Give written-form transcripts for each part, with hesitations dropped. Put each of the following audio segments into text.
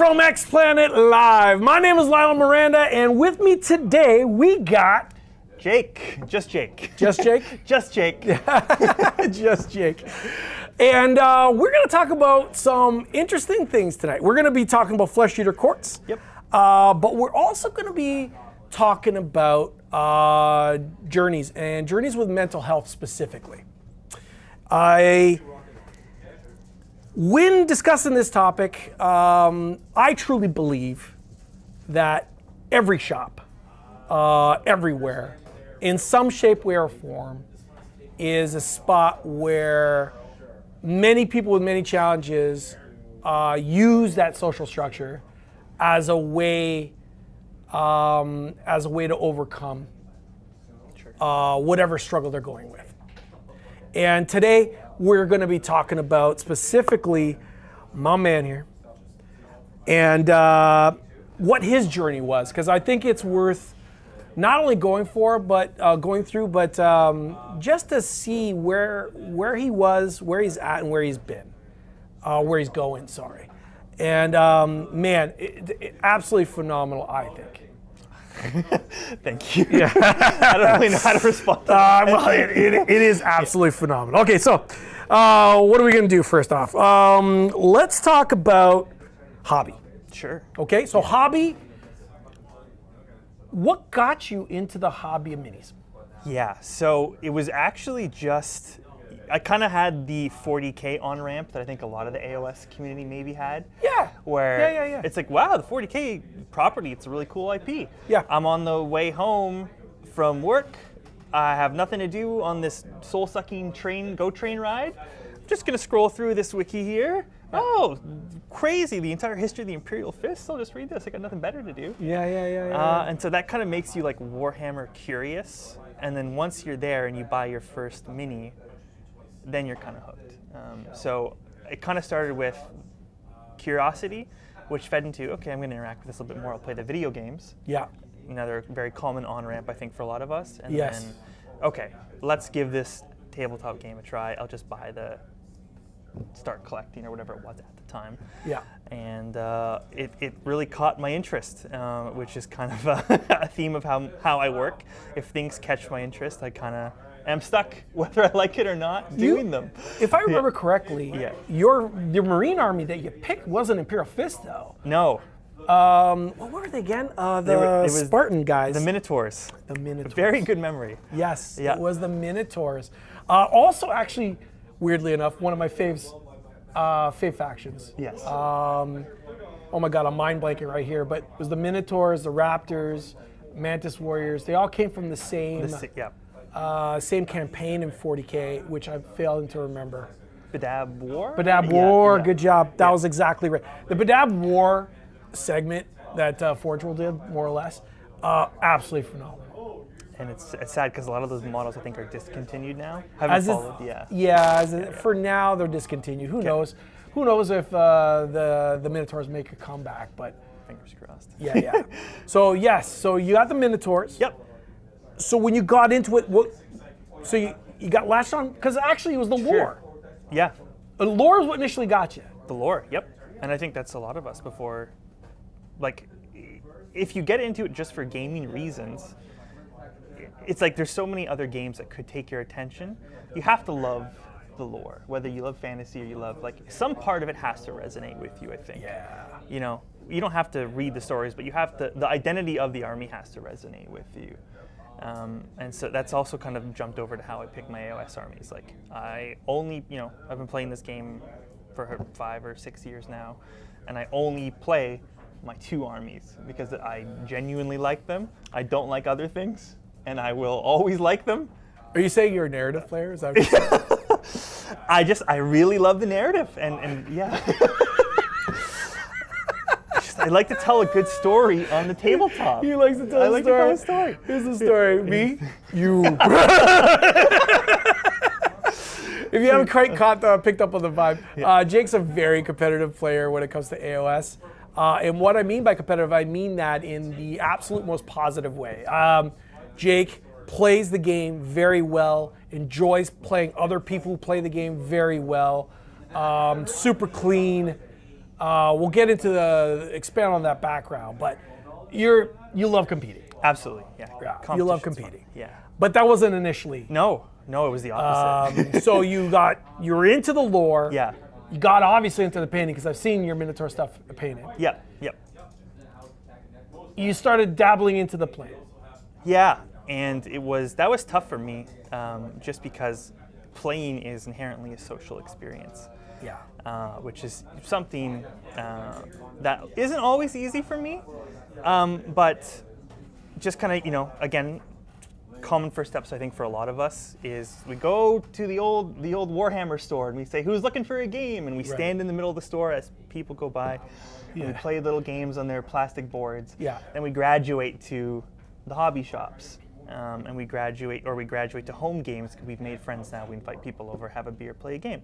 from X Planet Live. My name is Lionel Miranda, and with me today we got Jake. Just Jake. Just Jake? Just Jake. Just Jake. And we're going to talk about some interesting things tonight. We're going to be talking about flesh eater courts. Yep. But we're also going to be talking about journeys, and journeys with mental health specifically. When discussing this topic, I truly believe that every shop, everywhere, in some shape, way, or form, is a spot where many people with many challenges use that social structure as a way to overcome whatever struggle they're going with. And today we're going to be talking about specifically my man here and what his journey was, because I think it's worth not only going through, but just to see where he was, where he's at, and where he's been, where he's going. Sorry, and man, absolutely phenomenal, I think. Thank you. Yeah. I don't really know how to respond to that. Well, it is absolutely phenomenal. Okay, so what are we going to do first off? Let's talk about hobby. Sure. Okay, so hobby. What got you into the hobby of minis? Yeah, so it was actually just, I kind of had the 40K on-ramp that I think a lot of the AOS community maybe had. Yeah. Where it's like, wow, the 40K property, it's a really cool IP. Yeah. I'm on the way home from work. I have nothing to do on this soul-sucking GO train ride. I'm just going to scroll through this wiki here. Oh, crazy, the entire history of the Imperial Fist. I'll just read this. I got nothing better to do. Yeah. And so that kind of makes you like Warhammer curious. And then once you're there and you buy your first mini, then you're kind of hooked. So it kind of started with curiosity, which fed into, okay, I'm going to interact with this a little bit more. I'll play the video games. Yeah. Another very common on-ramp, I think, for a lot of us. And yes. then, okay, let's give this tabletop game a try. I'll just buy the start collecting or whatever it was at the time. Yeah. And it really caught my interest, which is kind of a theme of how I work. If things catch my interest, I kind of am stuck, whether I like it or not, doing them. If I remember correctly, your Marine army that you picked wasn't Imperial Fist, though. No. What were they again? The Spartan guys. The Minotaurs. The Minotaurs. Very good memory. Yes, yeah. It was the Minotaurs. Also, actually, weirdly enough, one of my fave factions. Yes. Oh my God, I'm mind blanking right here, but it was the Minotaurs, the Raptors, Mantis Warriors. They all came from the same same campaign in 40K, which I'm failing to remember. Badab War? Badab War, good job. That was exactly right. The Badab War segment that Forge World did, more or less, absolutely phenomenal. And it's sad because a lot of those models I think are discontinued now. Haven't followed, for now they're discontinued. Who knows? Who knows if the Minotaurs make a comeback? But fingers crossed. Yeah. So you got the Minotaurs. Yep. So when you got into it, so you got latched on, because actually it was the lore. Yeah. The lore is what initially got you. The lore, yep. And I think that's a lot of us before, like, if you get into it just for gaming reasons, it's like there's so many other games that could take your attention. You have to love the lore, whether you love fantasy or you love, like, some part of it has to resonate with you, I think. Yeah. You know, you don't have to read the stories, but you have to, the identity of the army has to resonate with you. And so that's also kind of jumped over to how I pick my AOS armies. Like, I only, I've been playing this game for 5 or 6 years now, and I only play my 2 armies because I genuinely like them. I don't like other things, and I will always like them. Are you saying you're a narrative player? Is that what you're saying? I really love the narrative, and yeah. I like to tell a good story on the tabletop. He likes to tell a story. Here's the story. Me, you. If you haven't quite picked up on the vibe, Jake's a very competitive player when it comes to AOS. And what I mean by competitive, I mean that in the absolute most positive way. Jake plays the game very well, enjoys playing other people who play the game very well, super clean, We'll get into expand on that background, but you love competing. Absolutely, yeah. Yeah, you love Competition's competing. fun. Yeah. But that wasn't initially. No, it was the opposite. So you were into the lore. Yeah. You got obviously into the painting because I've seen your Minotaur stuff painted. Yep. You started dabbling into the playing. Yeah, and that was tough for me, just because playing is inherently a social experience. Yeah. Which is something that isn't always easy for me, but just kind of, again, common first steps I think for a lot of us is we go to the old Warhammer store and we say, who's looking for a game? And we stand in the middle of the store as people go by, and we play little games on their plastic boards. Yeah. Then we graduate to the hobby shops. And we graduate to home games because we've made friends now. We invite people over, have a beer, play a game.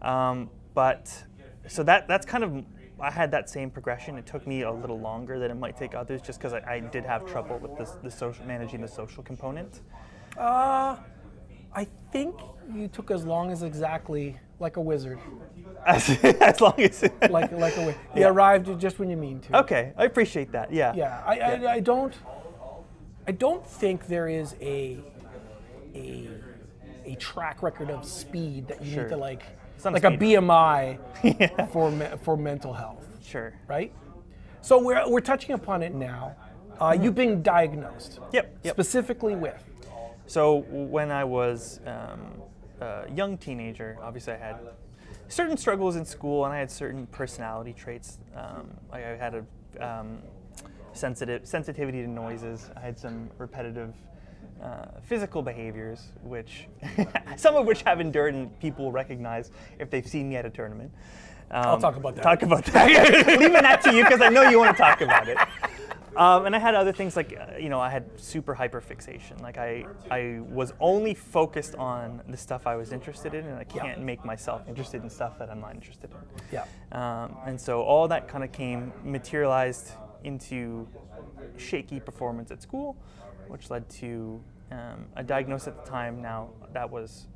So that's kind of, I had that same progression. It took me a little longer than it might take others, just because I did have trouble with managing the social component. I think you took as long as exactly like a wizard. As long as like a wizard. You arrived just when you mean to. Okay, I appreciate that. Yeah. Yeah. I don't think there is a track record of speed that you need to like a BMI for mental health. Sure. Right? So we're touching upon it now. You've been diagnosed. Yep. Specifically with? So when I was a young teenager, obviously I had certain struggles in school and I had certain personality traits. I had a sensitivity to noises. I had some repetitive physical behaviors, which some of which have endured and people will recognize if they've seen me at a tournament. I'll talk about that. Leaving that to you because I know you want to talk about it. And I had other things like, I had super hyperfixation. Like I was only focused on the stuff I was interested in, and I can't make myself interested in stuff that I'm not interested in. Yeah. And so all that kind of materialized into shaky performance at school, which led to a diagnosis at the time. Now that was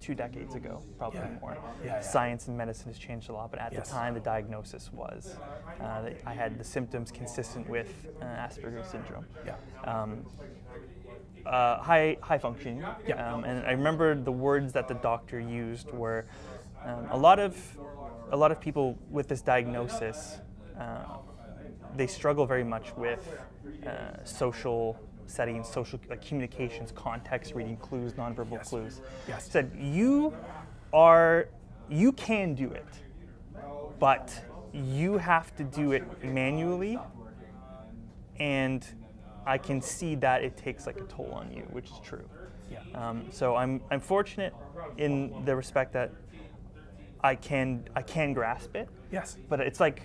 2 decades ago, probably more. Science and medicine has changed a lot, but at the time the diagnosis was that I had the symptoms consistent with Asperger's syndrome. High functioning. And I remember the words that the doctor used were a lot of people with this diagnosis, they struggle very much with social settings, social communications, context reading, clues, nonverbal clues. Said you can do it, but you have to do it manually, and I can see that it takes like a toll on you, which is true. So I'm fortunate in the respect that I can grasp it. But it's like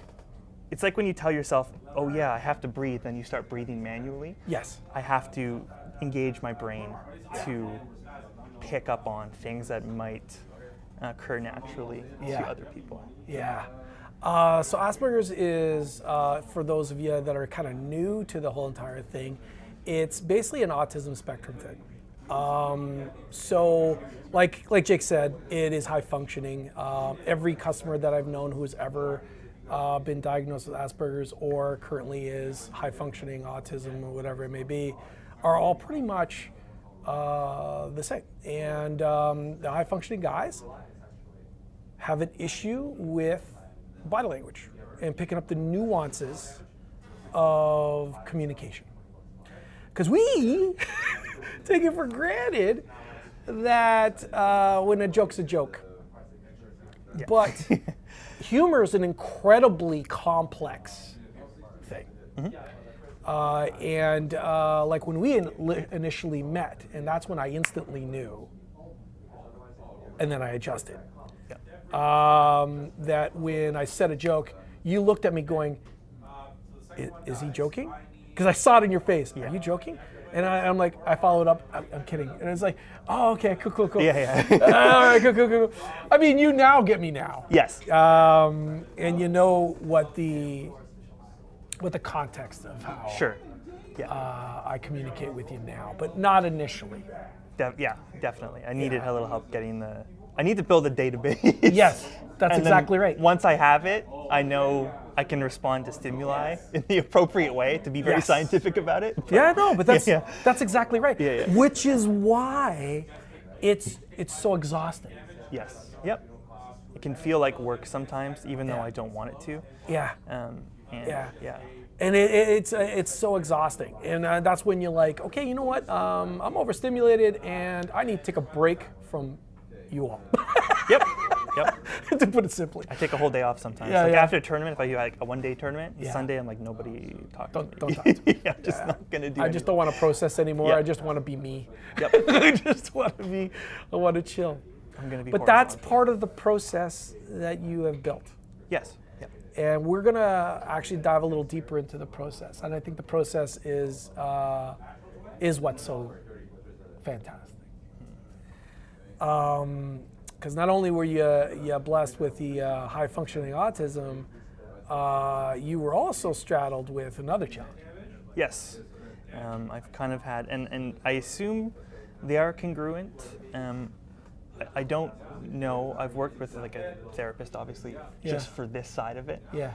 when you tell yourself, oh yeah, I have to breathe, then you start breathing manually. I have to engage my brain to pick up on things that might occur naturally to other people. So Asperger's is, for those of you that are kind of new to the whole entire thing, it's basically an autism spectrum thing. So like Jake said, it is high functioning. Every customer that I've known who's ever been diagnosed with Asperger's or currently is high functioning autism or whatever it may be, are all pretty much the same. And the high functioning guys have an issue with body language and picking up the nuances of communication. Because we take it for granted that when a joke's a joke. But humor is an incredibly complex thing. And like when we initially met, and that's when I instantly knew, and then I adjusted, that when I said a joke, you looked at me going, is he joking? Because I saw it in your face. Are you joking? And I'm like, I followed up, I'm kidding. And it's like, oh, okay, cool. All right, cool. I mean, you now get me now. And you know what the context of how I communicate with you now, but not initially. Definitely. I needed a little help getting the I need to build a database. Yes, that's And exactly then right. Once I have it, I know I can respond to stimuli in the appropriate way to be very Yes. scientific about it. Yeah, no, but that's Yeah. that's exactly right. Yeah, yeah. Which is why it's so exhausting. Yes. Yep. It can feel like work sometimes, even though Yeah. I don't want it to. Yeah. And Yeah. yeah. And it's so exhausting, and that's when you're like, okay, you know what? I'm overstimulated, and I need to take a break from you all, Yep. Yep. to put it simply. I take a whole day off sometimes. Yeah, like yeah. after a tournament, if I do like a one-day tournament, Yeah. Sunday I'm like, nobody talk to me. Don't talk to me. Yeah, I'm just not gonna do. I just don't want to process anymore. Yeah. I just want to be me. Yep. I just want to be. I want to chill. I'm gonna be. But that's horizontal. part of the process that you have built. Yes. Yep. And we're gonna actually dive a little deeper into the process, and I think the process is what's so fantastic. Because not only were you blessed with the high functioning autism, you were also straddled with another challenge. Yes. I've kind of had, and I assume they are congruent. I don't know. I've worked with like a therapist, obviously, just for this side of it. Yeah.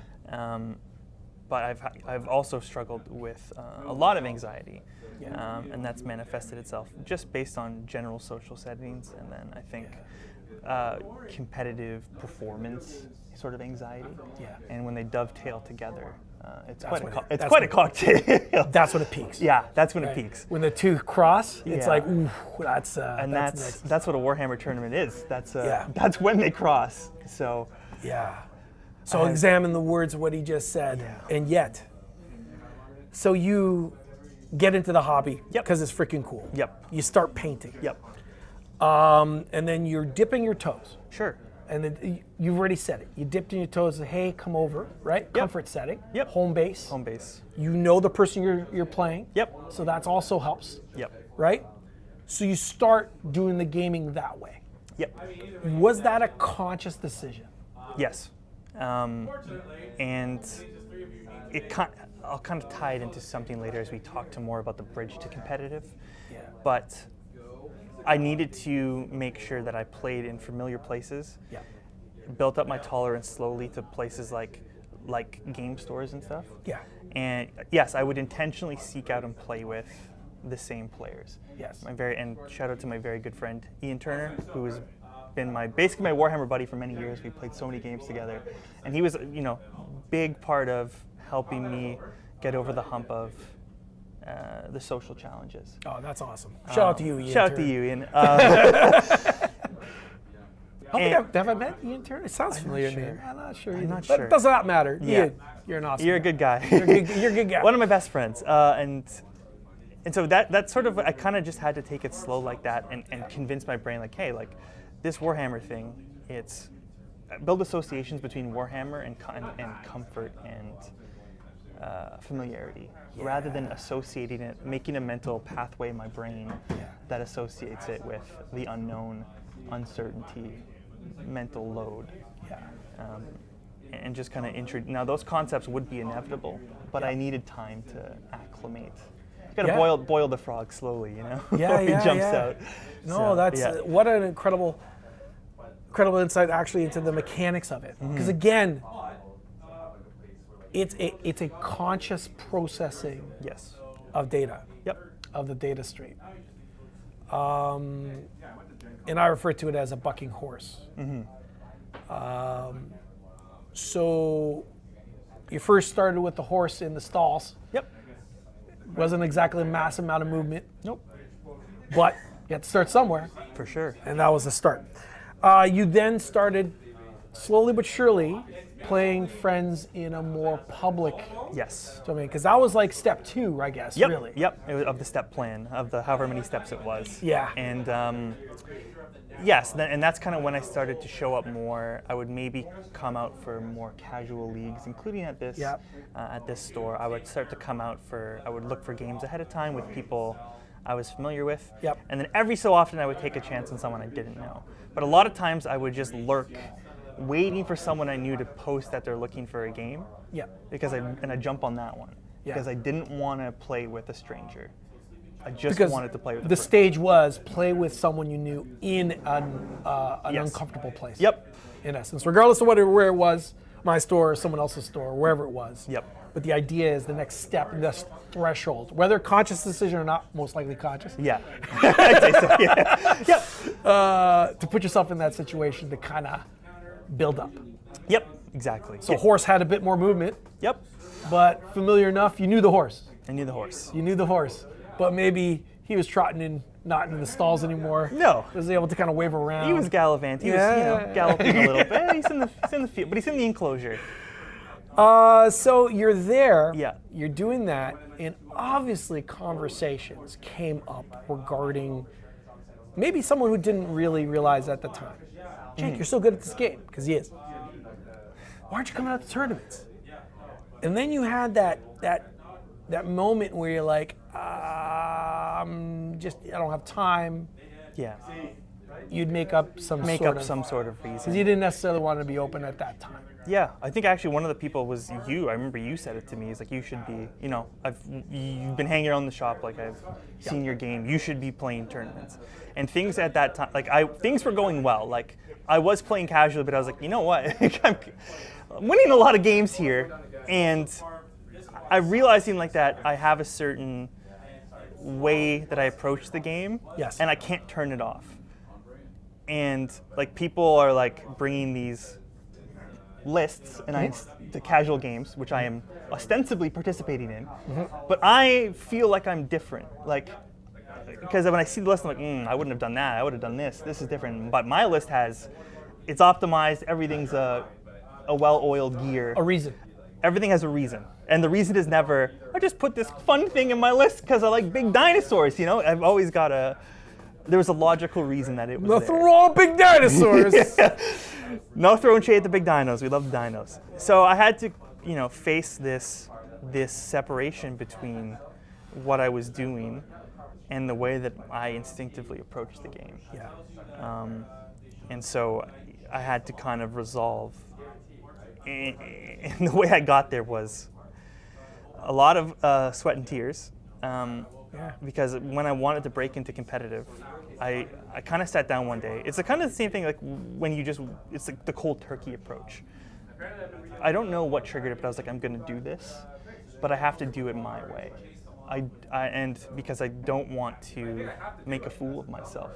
But I've also struggled with a lot of anxiety, Yeah. and that's manifested itself just based on general social settings, and then I think competitive performance sort of anxiety. Yeah. And when they dovetail together, it's That's quite when it's that's quite a when- cocktail. That's when it peaks. Yeah, that's when Right. it peaks. When the two cross, it's Yeah. like, ooh, that's And next. that's what a Warhammer tournament is. That's Yeah. that's when they cross. So Yeah. So examine the words of what he just said. Yeah. And yet, so you get into the hobby Yep. because it's freaking cool. Yep. You start painting. Yep. And then you're dipping your toes. Sure. And then you've already said it. You dipped in your toes. Hey, come over. Right. Comfort setting. Yep. Home base. Home base. You know the person you're playing. Yep. So that also helps. Yep. Right. So you start doing the gaming that way. Yep. Was that a conscious decision? Yes. And I'll kind of tie it into something later as we talk to more about the bridge to competitive. Yeah. But I needed to make sure that I played in familiar places. Yeah. Built up my tolerance slowly to places like game stores and stuff. Yeah. And yes, I would intentionally seek out and play with the same players. Yes. And shout out to my very good friend Ian Turner, who has been basically my Warhammer buddy for many years. We played so many games together, and he was big part of helping me get over the hump of the social challenges. Oh, that's awesome. Shout out to you, Ian. Shout out to Turner. you, Ian. Have I met Ian Turner? It sounds familiar sure. name. I'm not sure. I'm either. not But sure. it does not matter. Yeah. Ian, you're an awesome. You're a guy. good guy. You're a good guy. One of my best friends, and so that sort of I kind of just had to take it slow like that and convince my brain like, hey, like this Warhammer thing, it's build associations between Warhammer and comfort and familiarity, rather than associating it, making a mental pathway in my brain that associates it with the unknown, uncertainty, mental load. Yeah. And just kind of now those concepts would be inevitable, but I needed time to acclimate. You gotta Yeah. boil the frog slowly, Yeah, before he yeah, jumps yeah. out. No, So, that's yeah. what an incredible insight actually into the mechanics of it. Because again, it's a conscious processing Yes. of data, Yep. of the data stream. And I refer to it as a bucking horse. So you first started with the horse in the stalls. Yep. Wasn't exactly a massive amount of movement, Nope. but you had to start somewhere, For sure. and that was the start. You then started slowly but surely playing friends in a more public Yes. domain, because that was like step 2, I guess, Yep. really. Yep. It was of the step plan of the however many steps it was. Yeah. And yes, and that's kind of when I started to show up more. I would maybe come out for more casual leagues, including at this Yep. at this store. I would start to come out I would look for games ahead of time with people I was familiar with. Yep. And then every so often I would take a chance on someone I didn't know. But a lot of times I would just lurk, waiting for someone I knew to post that they're looking for a game. Yeah. Because I jump on that one Yeah. because I didn't want to play with a stranger. I just Because wanted to play with the the friend. stage was play with someone you knew in an Yes. uncomfortable place. Yep. In essence, regardless of where it was, my store or someone else's store, wherever it was. Yep. But the idea is the next step, this threshold, whether conscious decision or not, most likely conscious. Yeah. I'd say so. Yeah. Yep. To put yourself in that situation to kind of build up. Yep. Exactly. So horse had a bit more movement, Yep. but familiar enough, you knew the horse. I knew the horse. You knew the horse, but maybe he was trotting in, not in the stalls anymore. No. Was able to kind of wave around. He was gallivanting. He was, galloping a little bit. He's in the field, but he's in the enclosure. So you're there. Yeah. You're doing that, and obviously conversations came up regarding maybe someone who didn't really realize at the time. Jake, you're so good at this game, because he is. Why aren't you coming out to tournaments? And then you had that moment where you're like, I don't have time. Yeah. You'd make up some Make sort up of, some sort of because reason. you didn't necessarily want to be open at that time. Yeah, I think actually one of the people was you. I remember you said it to me. It's like, you should be, you've been hanging around the shop, like I've seen your game. You should be playing tournaments. And things at that time, things were going well. Like, I was playing casually, but I was like, you know what? I'm winning a lot of games here, and I'm realizing like that I have a certain way that I approach the game, Yes. and I can't turn it off. And like, people are like bringing these lists and the casual games, which I am ostensibly participating in, but I feel like I'm different. Like, because when I see the list, I'm like, I wouldn't have done that. I would have done this. This is different. But my list it's optimized. Everything's a well-oiled gear. A reason. Everything has a reason. And the reason is never, I just put this fun thing in my list because I like big dinosaurs, I've always got there was a logical reason that it was No, there. throw all big dinosaurs. No throwing shade at the big dinos. We love the dinos. So I had to, face this separation between what I was doing and the way that I instinctively approached the game. Yeah. And so I had to kind of resolve. And the way I got there was a lot of sweat and tears. Because when I wanted to break into competitive, I kind of sat down one day. It's kind of the same thing like when it's like the cold turkey approach. I don't know what triggered it, but I was like, I'm going to do this, but I have to do it my way. And because I don't want to make a fool of myself.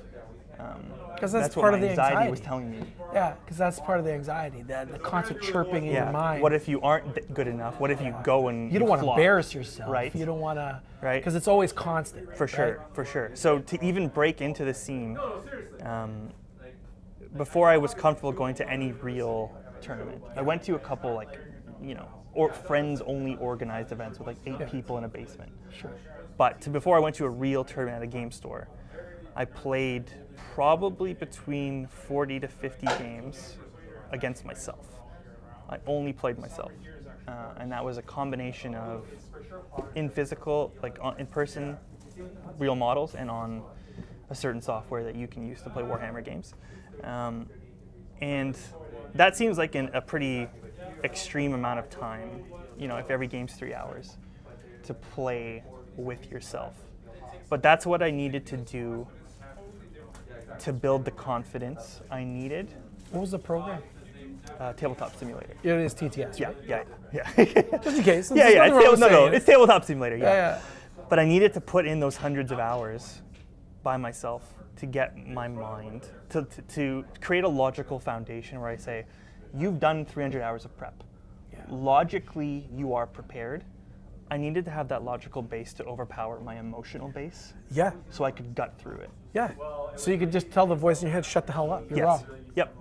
Because that's what part my of the anxiety was anxiety. telling me. Yeah, because that's part of the anxiety, the constant chirping in your mind. What if you aren't good enough? What if you go and you don't want to flop? embarrass yourself. Right. You don't want to. Right. Because it's always constant. For sure, right? for sure. So to even break into the scene, before I was comfortable going to any real tournament, I went to a couple or friends-only organized events with like 8 people in a basement. Sure. But before I went to a real tournament at a game store, I played probably between 40 to 50 games against myself. I only played myself. And that was a combination of in physical, like in person, real models, and on a certain software that you can use to play Warhammer games. And that seems like a pretty extreme amount of time, if every game's 3 hours, to play with yourself. But that's what I needed to do to build the confidence I needed. What was the program? Tabletop Simulator. It is TTS, Yeah, right? yeah. Just in case. Yeah. It's Tabletop Simulator. Yeah. Yeah. But I needed to put in those hundreds of hours by myself to get my mind to create a logical foundation where I say, you've done 300 hours of prep. Yeah. Logically, you are prepared. I needed to have that logical base to overpower my emotional base, Yeah. so I could gut through it. Yeah. So you could just tell the voice in your head, shut the hell up. You're wrong. Yep.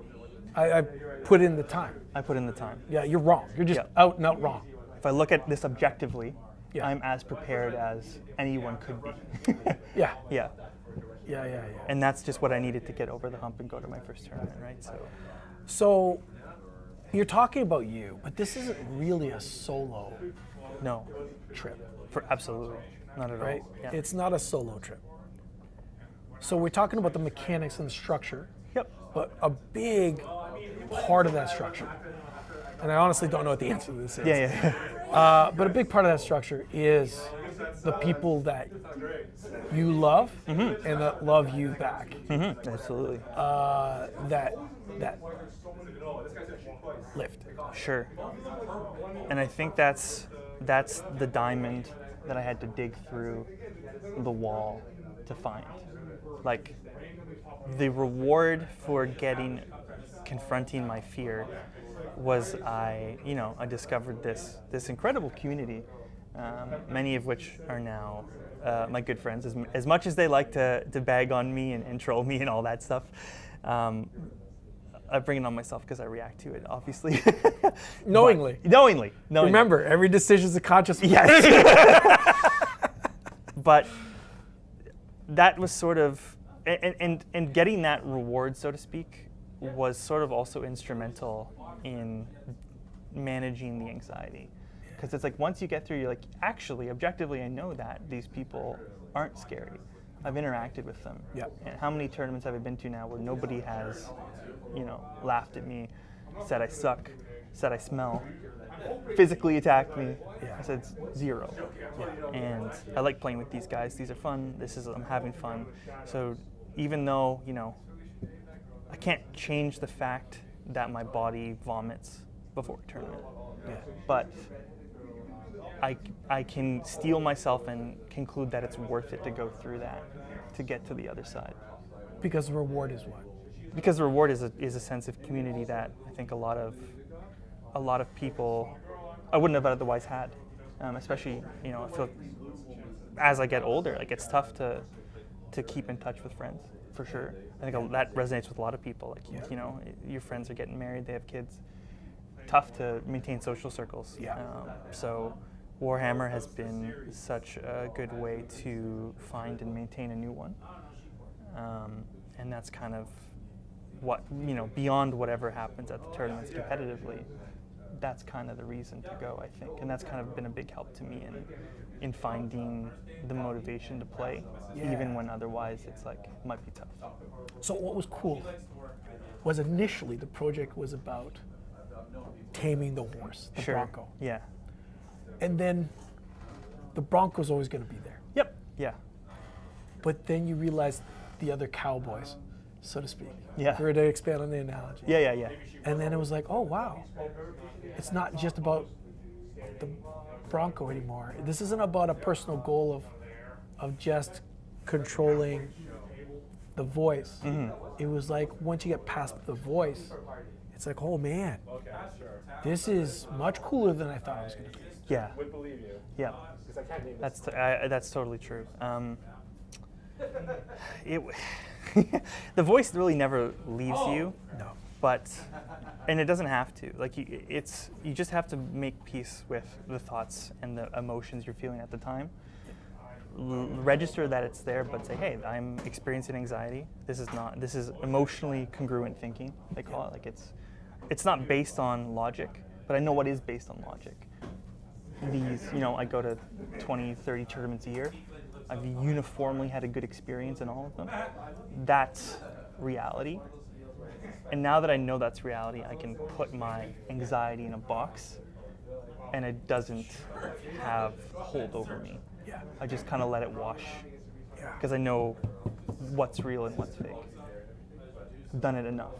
I put in the time. I put in the time. Yeah, you're wrong. You're just Yeah. out and out wrong. If I look at this objectively, Yeah. I'm as prepared as anyone could be. Yeah. Yeah. Yeah. And that's just what I needed to get over the hump and go to my first tournament, right? So you're talking about you, but this isn't really a solo No, trip, absolutely not at right? all. Yeah. It's not a solo trip. So we're talking about the mechanics and the structure, Yep. but a big part of that structure, and I honestly don't know what the answer to this is. Yeah. But a big part of that structure is the people that you love and that love you back. Absolutely. That lift. Sure. And I think that's the diamond that I had to dig through the wall to find. Like, the reward for confronting my fear was I discovered this incredible community, many of which are now my good friends. As much as they like to bag on me and troll me and all that stuff, I bring it on myself because I react to it, obviously. Knowingly. Knowingly. Remember, every decision is a conscious one. Yes. But that was sort of, and getting that reward, so to speak, was sort of also instrumental in managing the anxiety. Because it's like once you get through, you're like, actually, objectively, I know that these people aren't scary. I've interacted with them. Yep. And how many tournaments have I been to now where nobody has, laughed at me, said I suck, said I smell, physically attacked me? Yeah. I said 0. Yeah. And I like playing with these guys. These are fun. I'm having fun. So even though, I can't change the fact that my body vomits before a tournament, but I can steel myself and conclude that it's worth it to go through that to get to the other side. Because the reward is what? Because the reward is a sense of community that I think a lot of people I wouldn't have otherwise had. Especially, I feel as I get older, like it's tough to keep in touch with friends, for sure. I think that resonates with a lot of people. Like, your friends are getting married, they have kids. Tough to maintain social circles. Yeah. So Warhammer has been such a good way to find and maintain a new one. And that's kind of what, beyond whatever happens at the tournaments competitively, that's kind of the reason to go, I think. And that's kind of been a big help to me in finding the motivation to play, even when otherwise it's like, it might be tough. So what was cool was initially the project was about taming the horse, the Bronco. Yeah. And then the Bronco's always going to be there. Yep. Yeah. But then you realize the other cowboys, so to speak. Yeah. If we were to expand on the analogy. Yeah. And then it was like, oh, wow. It's not just about the Bronco anymore. This isn't about a personal goal of just controlling the voice. It was like once you get past the voice, it's like, oh man, this is much cooler than I thought it was going to be. Yeah. Yeah. That's totally true. The voice really never leaves you. No. And it doesn't have to. Like you just have to make peace with the thoughts and the emotions you're feeling at the time. Register that it's there, but say, hey, I'm experiencing anxiety. This is emotionally congruent thinking, they call it. Like it's not based on logic, but I know what is based on logic. I go to 20, 30 tournaments a year. I've uniformly had a good experience in all of them. That's reality. And now that I know that's reality, I can put my anxiety in a box and it doesn't have hold over me. Yeah. I just kind of let it wash Yeah. because I know what's real and what's fake. I've done it enough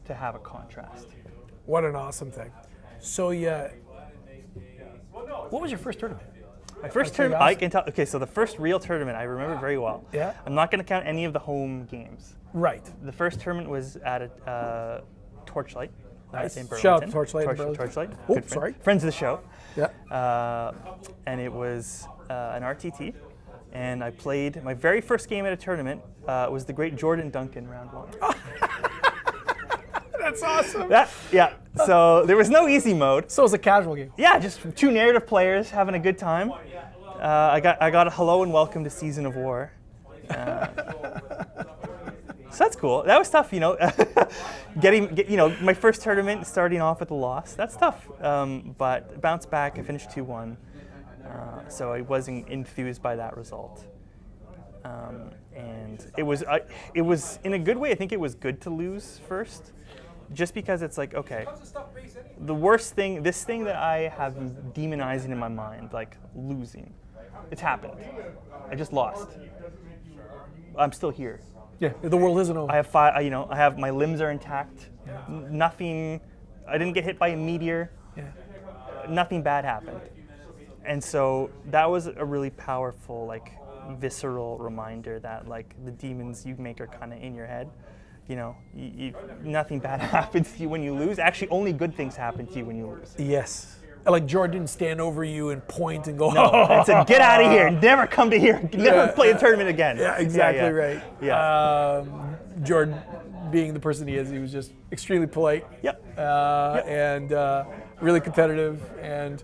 to have a contrast. What an awesome thing. So what was your first tournament? My first tournament, I can tell. Okay, so the first real tournament I remember very well. Yeah. I'm not going to count any of the home games. Right. The first tournament was at a Torchlight. Nice. In Burlington. Shout out to Torchlight in Burlington. Torchlight. Oh, Good sorry. Friends of the show. Yeah. And it was an RTT. And I played my very first game at a tournament was the great Jordan Duncan round 1. That's awesome. Yeah. So there was no easy mode. So it was a casual game. Yeah, just 2 narrative players having a good time. I got a hello and welcome to Season of War. So that's cool. That was tough, my first tournament, starting off with a loss. That's tough. But bounced back. I finished 2-1. So I wasn't enthused by that result. And it was in a good way. I think it was good to lose first, just because it's like, okay, the worst thing, this thing that I have demonizing in my mind, like losing, It's happened. I just lost. I'm still here. Yeah, the world isn't over. I have five. I have my limbs are intact. Nothing. I didn't get hit by a meteor. Yeah. Nothing bad happened. And so that was a really powerful, like, visceral reminder that, like, the demons you make are kind of in your head. Nothing bad happens to you when you lose. Actually, only good things happen to you when you lose. Yes. Like Jordan didn't stand over you and point and go, No, and said, get out of here. Never come to here. Never play a tournament again. Yeah, exactly right. Yeah. Jordan, being the person he is, he was just extremely polite. Yep. And really competitive, and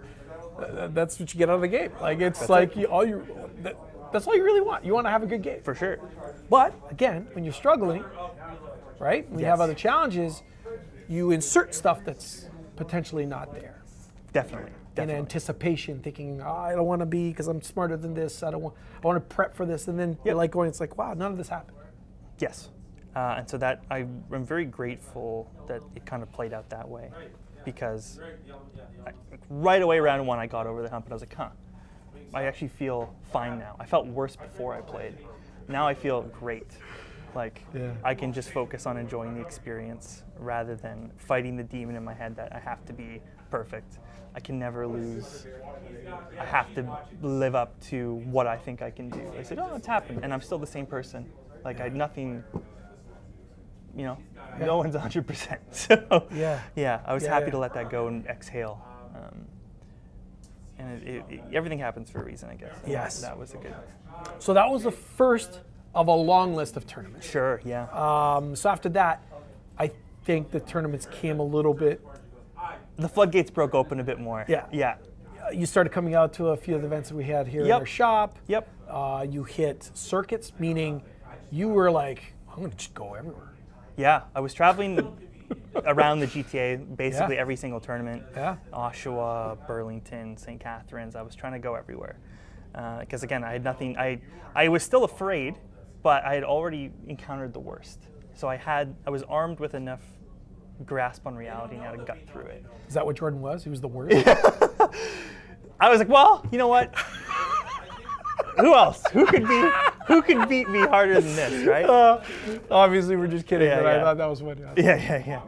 that's what you get out of the game. Like it's That's like it. that's all you really want. You want to have a good game. For sure. But again, when you're struggling, right? When you have Yes. other challenges, you insert stuff that's potentially not there. Definitely. In anticipation, thinking, I don't want to be because I'm smarter than this. I want to prep for this, and then you're like going, it's like, wow, none of this happened. Yes. And so that I'm very grateful that it kind of played out that way, because right away round one I got over the hump and I was like, I actually feel fine now. I felt worse before I played. Now I feel great. Like I can just focus on enjoying the experience rather than fighting the demon in my head that I have to be perfect. I can never lose. I have to live up to what I think I can do. I said, it's happened, and I'm still the same person. Like I had nothing. No one's 100%. So I was happy to let that go and exhale. And everything happens for a reason, I guess. And Yes. That was a good. So that was the first of a long list of tournaments. Sure. Yeah. So after that, I think the tournaments came a little bit. The floodgates broke open a bit more. Yeah. Yeah. You started coming out to a few of the events that we had here in Yep. our shop. Yep. You hit circuits, meaning you were like, I'm going to just go everywhere. Yeah. I was traveling around the GTA, basically Yeah. every single tournament. Yeah. Oshawa, Burlington, St. Catharines. I was trying to go everywhere. Because again, I had nothing. I was still afraid, but I had already encountered the worst. So I was armed with enough grasp on reality now to gut through it. Is that what Jordan was? He was the worst? I was like, well, you know what? Who else? Who could beat me harder than this, right? Obviously, we're just kidding, Yeah, but I yeah. thought that was funny. Yeah.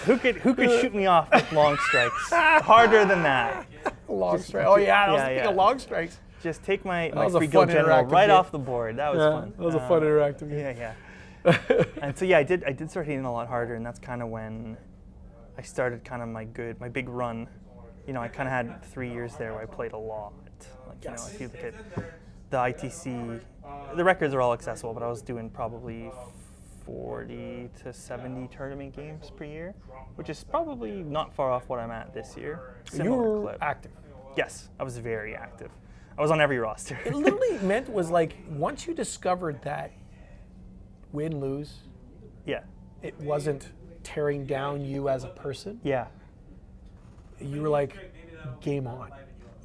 Who could shoot me off with long strikes harder than that? Long strike. Oh, yeah, I was thinking of long strikes. Just take my was a free guild fun general interactive right game. off the board. That was fun. That was a fun interactive game. Yeah. And so I did start hitting a lot harder, and that's kind of when I started kind of my big run. I kind of had 3 years there where I played a lot. Like, if you look at the ITC, the records are all accessible, but I was doing probably 40 to 70 tournament games per year, which is probably not far off what I'm at this year. You Similar were clip. active. Yes, I was very active. I was on every roster. It literally meant was like, once you discovered that win, lose, Yeah. it wasn't tearing down you as a person, Yeah, you were like, game on.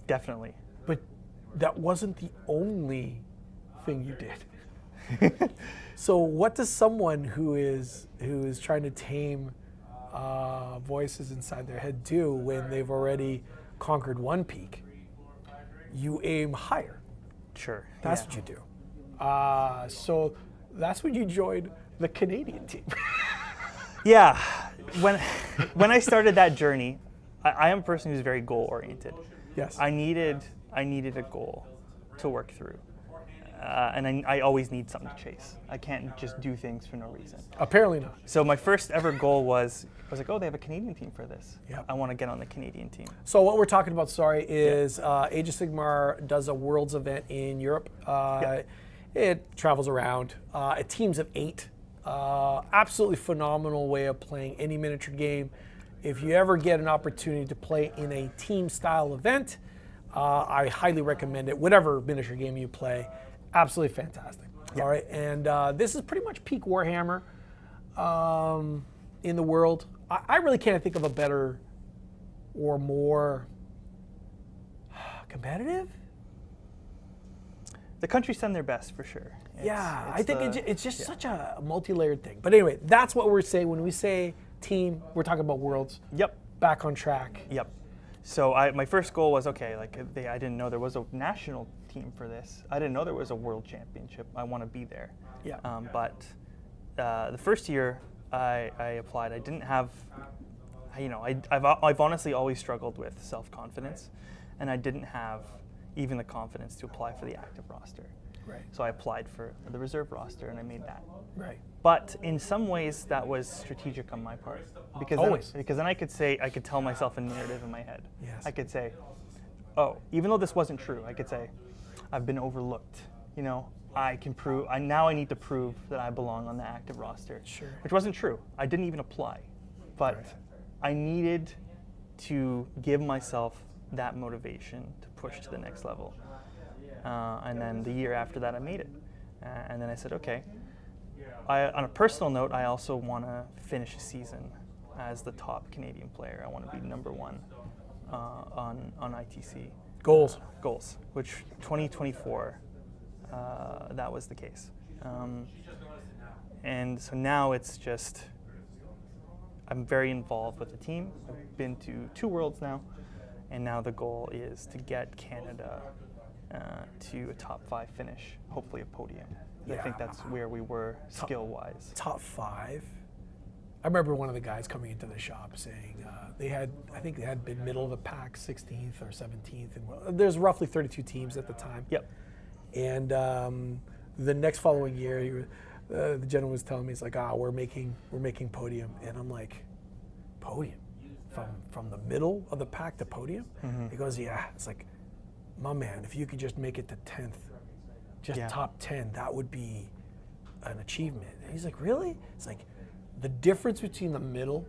definitely. But that wasn't the only thing you did. So what does someone who is trying to tame voices inside their head do when they've already conquered one peak? You aim higher. Sure. That's what you do. So that's when you joined the Canadian team. Yeah. When I started that journey, I am a person who's very goal oriented. Yes. I needed a goal to work through, and I always need something to chase. I can't just do things for no reason. Apparently not. So my first ever goal was, I was like, oh, they have a Canadian team for this. Yep. I want to get on the Canadian team. So what we're talking about, is Age of Sigmar does a Worlds event in Europe. It travels around. Teams of 8. Absolutely phenomenal way of playing any miniature game. If you ever get an opportunity to play in a team-style event, I highly recommend it. Whatever miniature game you play, absolutely fantastic. Yeah. All right, and this is pretty much peak Warhammer in the world. I really can't think of a better or more competitive. The country's done their best for sure. I think it's just such a multi-layered thing. But anyway, that's what we're saying when we say team. We're talking about Worlds. Yep. Back on track. Yep. So my first goal was, okay, like I didn't know there was a national team for this. I didn't know there was a world championship. I want to be there. Yeah. But the first year I applied, I didn't have, I've honestly always struggled with self-confidence, and I didn't have even the confidence to apply for the active roster. Right. So I applied for the reserve roster, and I made that. Right. But in some ways, that was strategic on my part, because Always. Then I could tell myself a narrative in my head. Yes. I could say, oh, even though this wasn't true, I could say, I've been overlooked. You know, I can prove. Now I need to prove that I belong on the active roster. Sure. Which wasn't true. I didn't even apply, but Right. I needed to give myself that motivation to push to the next level. And then the year after that, I made it. And then I said, okay. On a personal note, I also want to finish a season as the top Canadian player. I want to be number one on ITC Goals. which 2024, that was the case. And so now it's just, I'm very involved with the team. I've been to 2 Worlds now, and now the goal is to get Canada to a top 5 finish, hopefully a podium. I Yeah. think that's where we were skill-wise. Top 5. I remember one of the guys coming into the shop saying I think they had been middle of the pack, 16th or 17th, and there's roughly 32 teams at the time. Yep. And the next following year, the gentleman was telling me, he's like, we're making podium, and I'm like, podium, from the middle of the pack to podium. Mm-hmm. He goes, yeah. It's like, my man, if you could just make it to 10th, just top 10, that would be an achievement. And he's like, really? It's like, the difference between the middle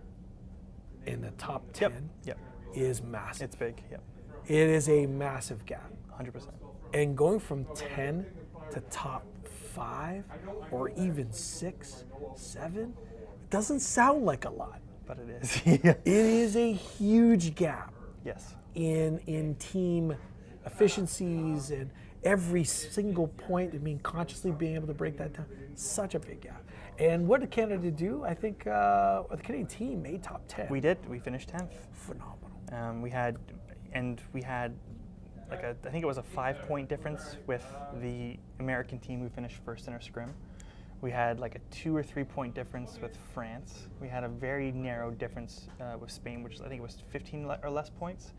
and the top 10 Yep. is massive. It's big. Yep. It is a massive gap. 100%. And going from 10 to top 5 or even 6, 7 doesn't sound like a lot. But it is. It is a huge gap Yes. in team efficiencies and every single point. I mean, consciously being able to break that down, such a big gap. And what did Canada do? I think the Canadian team made top 10. We did. We finished 10th. Phenomenal. We had like I think it was a 5-point difference with the American team who finished first in our scrim. We had like a 2 or 3 point difference with France. We had a very narrow difference with Spain, which I think it was 15 or less points.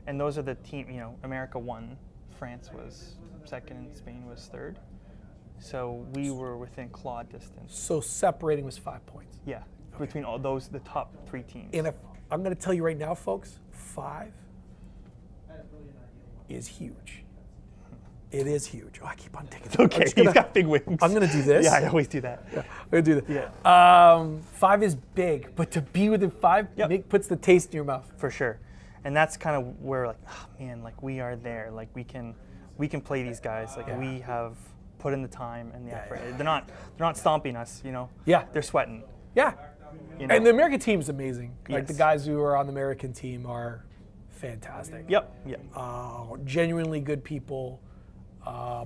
And those are the team. You know, America won, France was second, and Spain was third. So we were within claw distance. So separating was 5 points. Yeah, between all those, the top 3 teams. And if I'm going to tell you right now, folks, 5 is huge. It is huge. Oh, I keep on taking. Okay, he's got big wings. I'm going to do this. Yeah, I always do that. I'm going to do that. Yeah. 5 is big, but to be within 5 puts the taste in your mouth. For sure. And that's kind of where, like, oh, man, like we are there. Like we can play these guys. Like we have put in the time and the effort. Yeah. They're not stomping us, you know. Yeah. They're sweating. Yeah. You know? And the American team is amazing. Like Yes. the guys who are on the American team are fantastic. Yep. Yep. Genuinely good people.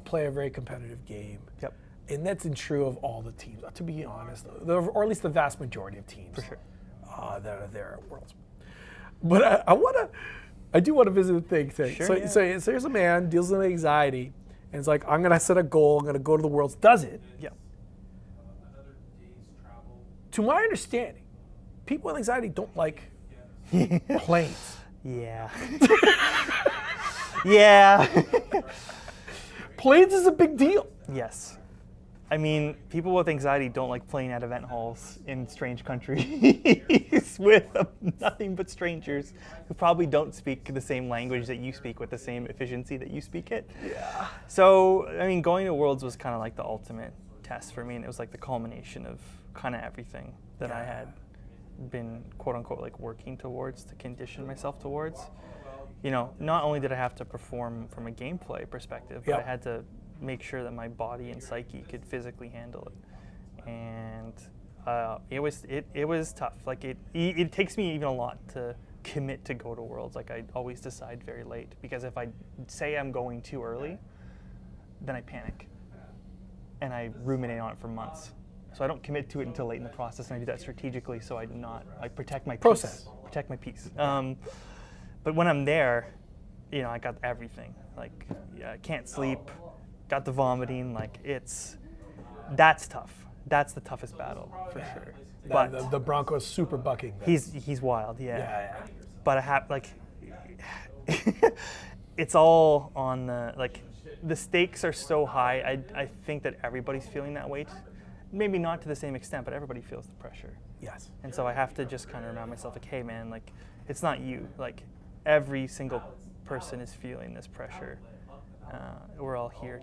Play a very competitive game. Yep. And that's true of all the teams, to be honest, or at least the vast majority of teams. For sure. That are there at Worlds. But I do want to visit the thing. Sure, So here's a man, deals with anxiety, and it's like, I'm going to set a goal, I'm going to go to the Worlds, does it. Yep. To my understanding, people with anxiety don't like planes. Yeah. Yeah. Planes is a big deal. Yes. I mean, people with anxiety don't like playing at event halls in strange countries with nothing but strangers who probably don't speak the same language that you speak with the same efficiency that you speak it. Yeah. So, I mean, going to Worlds was kind of like the ultimate test for me, and it was like the culmination of kind of everything that I had been, quote unquote, like working towards, to condition myself towards. You know, not only did I have to perform from a gameplay perspective, but I had to make sure that my body and psyche could physically handle it. And it was tough. Like it takes me even a lot to commit to go to Worlds. Like I always decide very late, because if I say I'm going too early, then I panic and I ruminate on it for months. So I don't commit to it until late in the process, and I do that strategically so I protect my peace. Process. Protect my peace. But when I'm there, I got everything. Like, I can't sleep, got the vomiting. Like, that's tough. That's the toughest battle for sure. But the Bronco's super bucking. he's wild, yeah. Yeah. But I have it's all on the stakes are so high. I think that everybody's feeling that weight. Maybe not to the same extent, but everybody feels the pressure. Yes. And so I have to just kind of remind myself, like, hey man, like, it's not you. Like, every single person is feeling this pressure. We're all here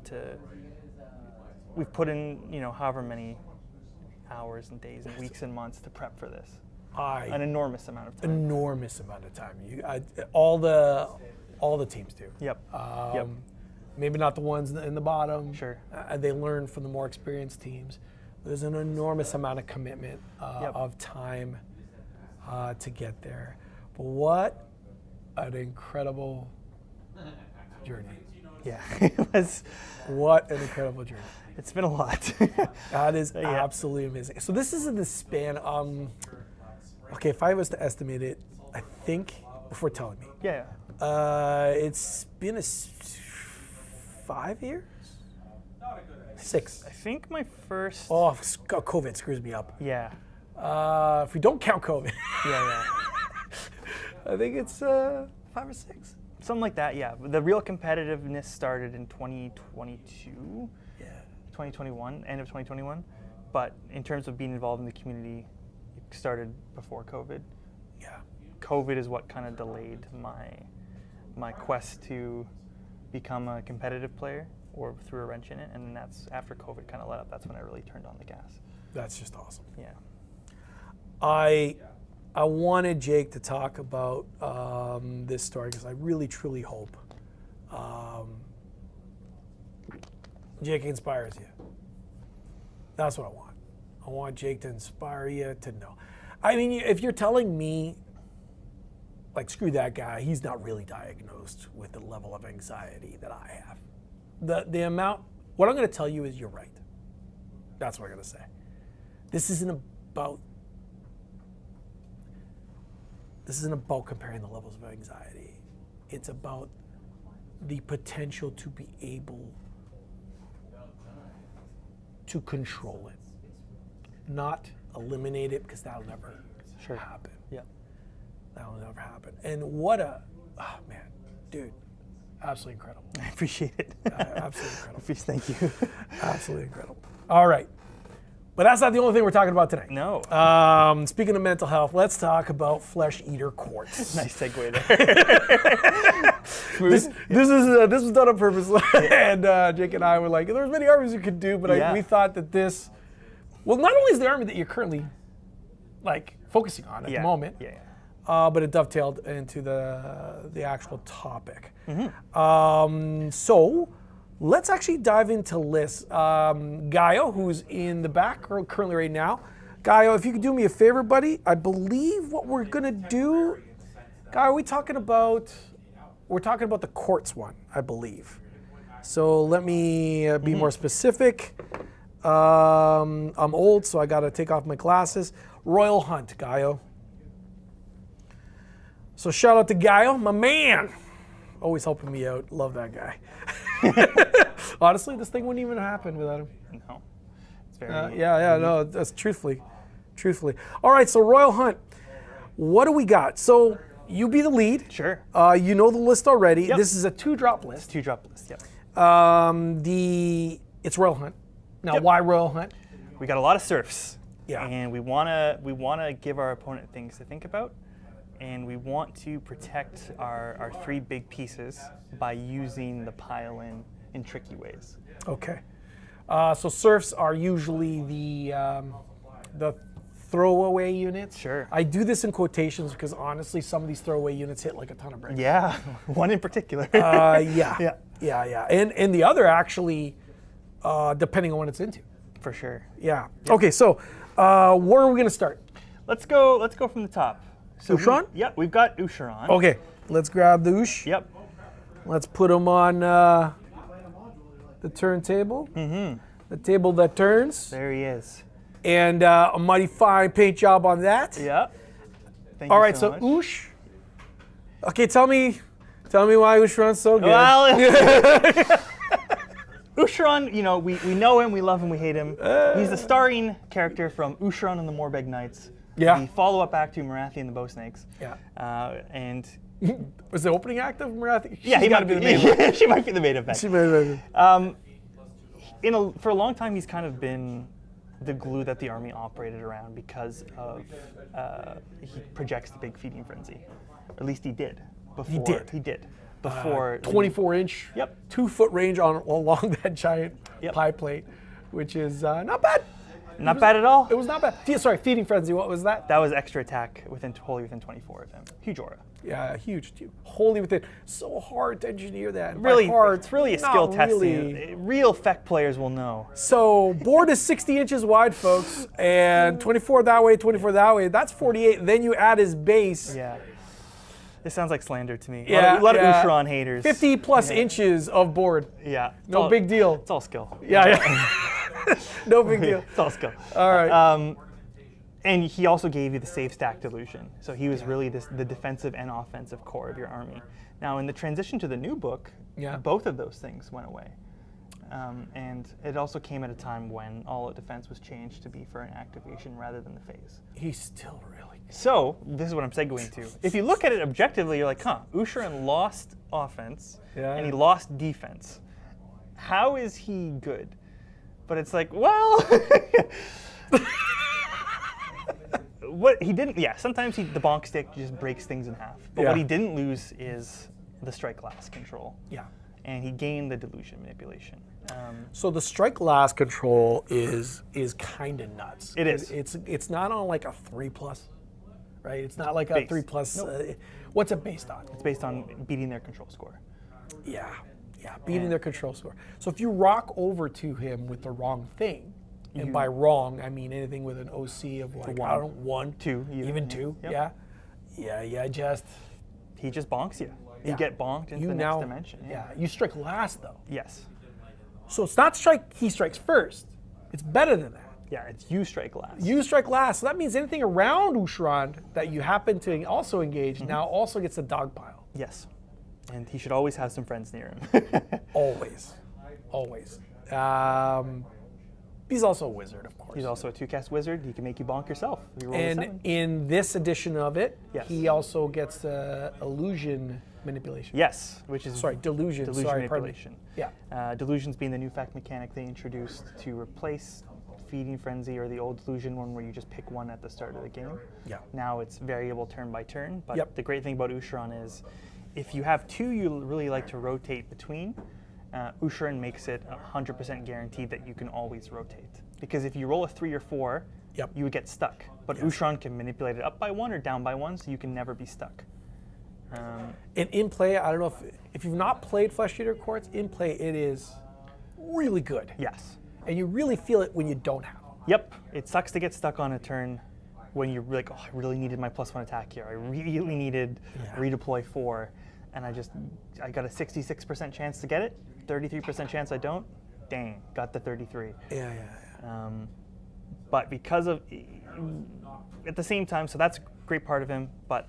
we've put in, however many hours and days and weeks and months to prep for this. An enormous amount of time. Enormous amount of time. All the teams do. Yep. Maybe not the ones in the bottom. Sure. They learn from the more experienced teams. There's an enormous amount of commitment of time to get there. But what an incredible journey. Yeah, it was. What an incredible journey. It's been a lot. That is absolutely amazing. So this is in the span, okay, if I was to estimate it, I think, before telling me. Yeah. It's been 5 years? 6. I think my first. Oh, COVID screws me up. Yeah. If we don't count COVID. Yeah. I think it's 5 or 6. Something like that, yeah. The real competitiveness started in 2022. 2021, end of 2021. But in terms of being involved in the community, it started before COVID. Yeah. COVID is what kind of delayed my quest to become a competitive player or threw a wrench in it. And then that's after COVID kind of let up. That's when I really turned on the gas. That's just awesome. Yeah. I wanted Jake to talk about this story because I really, truly hope Jake inspires you. That's what I want. I want Jake to inspire you to know. I mean, if you're telling me, like, screw that guy, he's not really diagnosed with the level of anxiety that I have. The amount, what I'm going to tell you is you're right. That's what I'm going to say. This isn't about comparing the levels of anxiety. It's about the potential to be able to control it, not eliminate it, because that'll never happen. Yeah. That'll never happen. And man, dude, absolutely incredible. I appreciate it. Absolutely incredible. Thank you. Absolutely incredible. All right. But that's not the only thing we're talking about today. No. Speaking of mental health, let's talk about flesh eater quartz. Nice segue there. This was done on purpose, and Jake and I were like, there's many armies you could do, but we thought that this, well, not only is the army that you're currently like focusing on at the moment, but it dovetailed into the actual topic. Mm-hmm. So let's actually dive into lists. Gaio, who's in the back currently right now. Gaio, if you could do me a favor, buddy, I believe what we're gonna do, Gaio, we're talking about the quartz one, I believe. So let me be more specific. I'm old, so I gotta take off my glasses. Royal Hunt, Gaio. So shout out to Gaio, my man. Always helping me out. Love that guy. Honestly, this thing wouldn't even happen without him. No. It's very no, that's truthfully. All right, so Royal Hunt. What do we got? So you be the lead. Sure. You know the list already. Yep. This is a 2-drop list. 2-drop list, yep. It's Royal Hunt. Now, why Royal Hunt? We got a lot of serfs. Yeah. And we wanna give our opponent things to think about. And we want to protect our 3 big pieces by using the pile-in tricky ways. Okay. So serfs are usually the throwaway units. Sure. I do this in quotations because honestly, some of these throwaway units hit like a ton of bricks. Yeah, one in particular. Yeah. And the other actually, depending on what it's into. For sure. Yeah. Okay, so where are we going to start? Let's go from the top. So Usharon? We've got Usharon. Okay, let's grab the Ush. Yep. Let's put him on the turntable. Mm-hmm. The table that turns. There he is. And a mighty fine paint job on that. Yeah. All right, so Ush, Okay, tell me why Usharon's so good. Well, Usharon, you know, we know him, we love him, we hate him. He's the starring character from Usharon and the Morbeg Knights. Yeah. The follow-up act to Marathi and the Bow Snakes. Yeah. And Was the opening act of Marathi? yeah, he might be the main. She might be the main event. She might be. For a long time, he's kind of been the glue that the army operated around because of he projects the big feeding frenzy. Or at least he did. Before, He did. Before 24-inch, Yep. 2-foot range along that giant Yep. pie plate, which is not bad. Not bad at all. It was not bad. Sorry, feeding frenzy. What was that? That was extra attack wholly within 24 of him. Huge aura. Yeah, huge. Wholly within. So hard to engineer that. Really, hard, it's really a not skill really. testing. Real FEC players will know. So board is 60 inches wide, folks, and 24 that way, 24 that way. That's 48. Then you add his base. Yeah. This sounds like slander to me. Yeah, a lot of yeah. Usharon haters. 50 plus inches of board. Yeah. No big deal. It's all skill. Yeah. No big deal. It's all skill. All right. And he also gave you the save stack delusion. So he was really the defensive and offensive core of your army. Now, in the transition to the new book, both of those things went away. And it also came at a time when all of defense was changed to be for an activation rather than the phase. He's still really good. So, this is what I'm segueing to. If you look at it objectively, you're like, Usharon lost offense and he lost defense. How is he good? But it's like, well, what he didn't, sometimes the bonk stick just breaks things in half. But what he didn't lose is the strike last control. Yeah. And he gained the delusion manipulation. So the strike last control is kind of nuts. It is. It's not on like a 3+, right? It's not like a Base. 3+. Nope. What's it based on? It's based on beating their control score. Yeah, beating their control score. So if you rock over to him with the wrong thing, and by wrong I mean anything with an OC of like I don't know, 1, 2, even 2. Yep. Yeah. He just bonks you. You get bonked into the next dimension. Yeah, you strike last though. Yes. So it's not he strikes first. It's better than that. Yeah, it's you strike last. You strike last. So that means anything around Usharon that you happen to also engage now also gets a dog pile. Yes. And he should always have some friends near him. Always. He's also a wizard, of course. He's also a 2-cast wizard. He can make you bonk yourself. If you roll a And 7. in this edition of it, Yes. he also gets the illusion manipulation. Yes, which is Delusion. Delusion Sorry, pardon me. manipulation. Yeah. Delusions being the new fact mechanic they introduced to replace feeding frenzy or the old delusion one where you just pick one at the start of the game. Yeah. Now it's variable turn by turn. But Yep. the great thing about Usharon is if you have 2 you really like to rotate between, Usharon makes it 100% guaranteed that you can always rotate. Because if you roll a 3 or 4, you would get stuck. But Usharon can manipulate it up by 1 or down by 1, so you can never be stuck. And in play, I don't know if you've not played Flesh Eater Courts, in play it is really good. Yes. And you really feel it when you don't have them. Yep. It sucks to get stuck on a turn when you're like, I really needed my +1 attack here. I really needed redeploy 4. And I got a 66% chance to get it, 33% chance I don't. Dang, got the 33. Yeah. But because of, at the same time, so that's a great part of him, but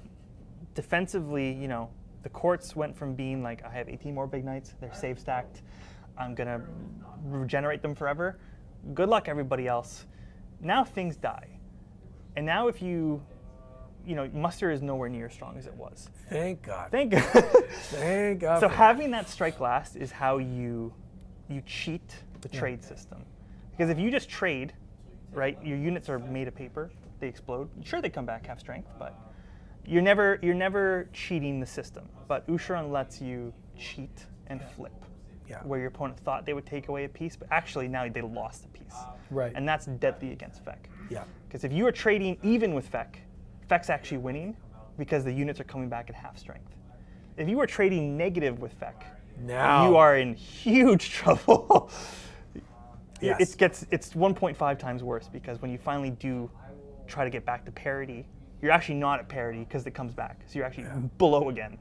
defensively, the courts went from being like, I have 18 more big knights, they're save stacked, I'm gonna regenerate them forever. Good luck, everybody else. Now things die. And now if muster is nowhere near as strong as it was. Thank God. Thank God. Thank God. So having that strike last is how you cheat the trade system. Because if you just trade, right, your units are made of paper, they explode. Sure, they come back half strength, but you're never cheating the system. But Usharon lets you cheat and flip. Yeah. Where your opponent thought they would take away a piece, but actually now they lost a piece. Right. And that's deadly against FEC. Yeah. Because if you are trading even with FEC, FEC's actually winning because the units are coming back at half strength. If you are trading negative with FEC, now you are in huge trouble. Yes. It's 1.5 times worse because when you finally do try to get back to parity, you're actually not at parity because it comes back. So you're actually below again.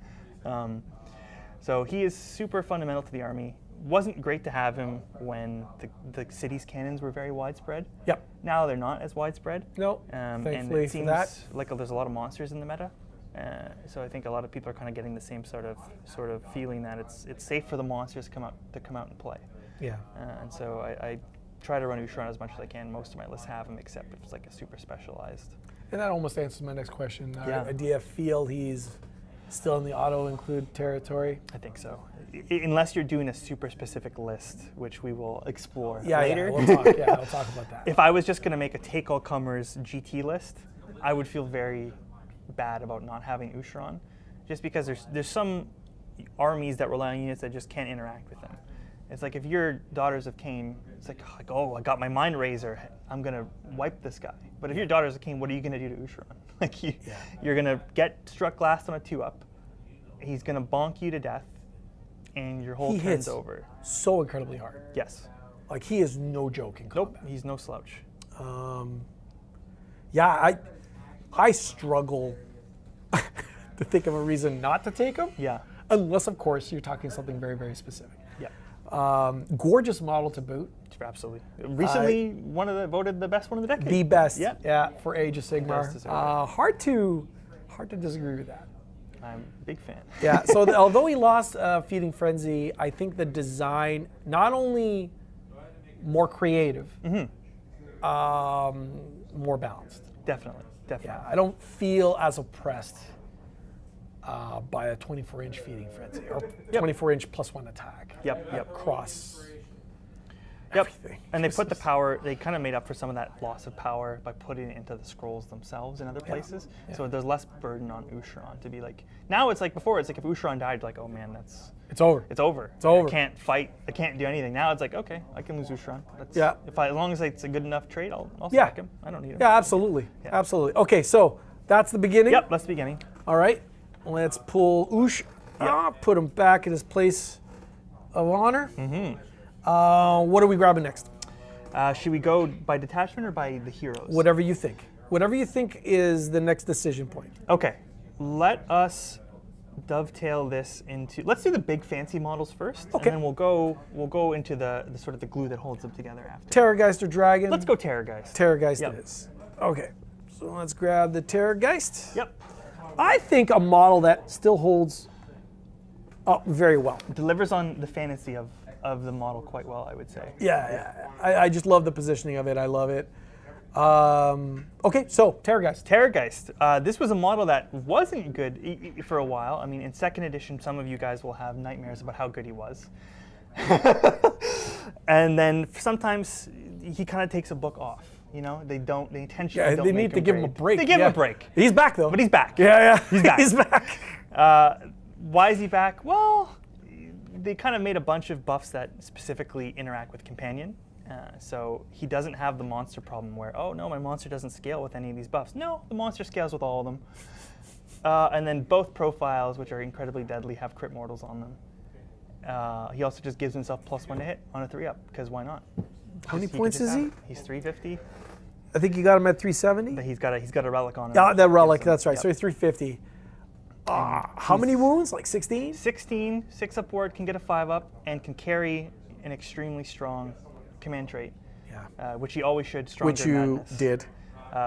So he is super fundamental to the army. Wasn't great to have him when the city's cannons were very widespread. Yep. Now they're not as widespread. No. And Thankfully it seems for that. like there's a lot of monsters in the meta. So I think a lot of people are kind of getting the same sort of feeling that it's safe for the monsters to come out and play. Yeah. And so I try to run Usharon as much as I can. Most of my lists have him, except if it's like a super specialized. And that almost answers my next question. Yeah. Do you feel he's still in the auto-include territory? I think so. Unless you're doing a super specific list, which we will explore Yeah, later. we'll talk about that. If I was just going to make a take-all-comers GT list, I would feel very bad about not having Usharon, just because there's some armies that rely on units that just can't interact with them. It's like if you're Daughters of Cain, it's like, oh, I got my Mind Razor, I'm going to wipe this guy. But if you're Daughters of Cain, what are you going to do to Usharon? Like you're going to get struck last on a 2-up, he's going to bonk you to death, and your whole turn's over. So incredibly hard. Yes. Like he is no joke in combat. Nope, he's no slouch. Yeah, I struggle to think of a reason not to take him. Yeah. Unless, of course, you're talking something very, very specific. Yeah. Gorgeous model to boot. Absolutely. Recently, voted the best one of the decade. The best. Yeah. Yeah. For Age of Sigmar. Hard to disagree with that. I'm a big fan. Yeah. So although he lost Feeding Frenzy, I think the design not only more creative, more balanced. Definitely. Yeah. I don't feel as oppressed by a 24-inch Feeding Frenzy or 24-inch +1 attack. Yep. Cross. Yep. Everything. And they put the power, they kind of made up for some of that loss of power by putting it into the scrolls themselves in other places. Yeah. So there's less burden on Usharon to be like, now it's like before, it's like if Usharon died, like, oh man, it's over. It's over. It's over. I can't fight, I can't do anything. Now it's like, okay, I can lose Usharon. As long as it's a good enough trade, I'll sack him. I don't need him. Yeah, absolutely. Yeah. Absolutely. Okay, so that's the beginning. Yep, that's the beginning. All right. Let's pull Ush. Put him back in his place of honor. What are we grabbing next? Should we go by detachment or by the heroes? Whatever you think. Whatever you think is the next decision point. Okay. Let us dovetail this into. Let's do the big fancy models first, okay. And then we'll go into the sort of the glue that holds them together after. Terrorgeist or Dragon? Let's go Terrorgeist. Terrorgeist it is. Okay. So let's grab the Terrorgeist. Yep. I think a model that still holds up very well. Delivers on the fantasy of the model quite well, I would say. Yeah. I just love the positioning of it. I love it. Okay, so Terrorgeist. Terrorgeist. This was a model that wasn't good for a while. I mean, in second edition, some of you guys will have nightmares about how good he was. And then sometimes he kind of takes a book off. You know, they intentionally don't. They need to give him a break. They give him a break. He's back though. But he's back. Yeah. He's back. He's back. Why is he back? Well, they kind of made a bunch of buffs that specifically interact with Companion. So he doesn't have the monster problem where, oh no, my monster doesn't scale with any of these buffs. No, the monster scales with all of them. And then both profiles, which are incredibly deadly, have crit mortals on them. He also just gives himself +1 to hit on a 3-up, because why not? How many points is he? He's 350. I think you got him at 370. He's got a relic on him. Yeah, that relic, that's right. Yep. So he's 350. How many wounds? Like 16? 16, 6-up ward, can get a 5-up, and can carry an extremely strong command trait. Yeah. Which he always should. Stronger Which you Madness, did.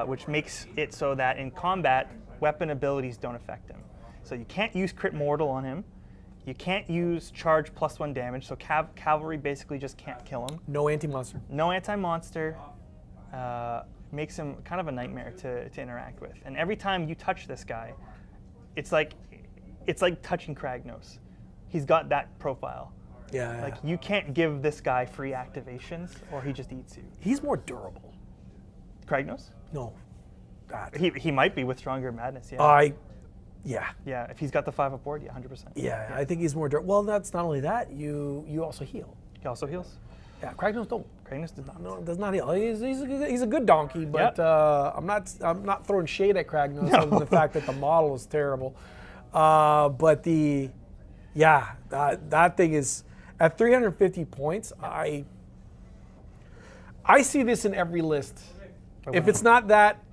Which makes it so that in combat, weapon abilities don't affect him. So you can't use crit mortal on him. You can't use charge +1 damage. So cavalry basically just can't kill him. No anti-monster. No anti-monster. Makes him kind of a nightmare to interact with. And every time you touch this guy, it's like touching Kragnos. He's got that profile. Yeah. Like you can't give this guy free activations, or he just eats you. He's more durable. Kragnos? No. That. He might be with Stronger Madness. Yeah. Yeah. If he's got the 5-up board, 100%. Yeah, I think he's more durable. Well, that's not only that. You also heal. He also heals. Yeah, Kragnos don't. Kragnos does not. No, does not heal. He's a good donkey, but I'm not throwing shade at Kragnos other than the fact that the model is terrible. But that thing is at 350 points. I see this in every list. If it's not that,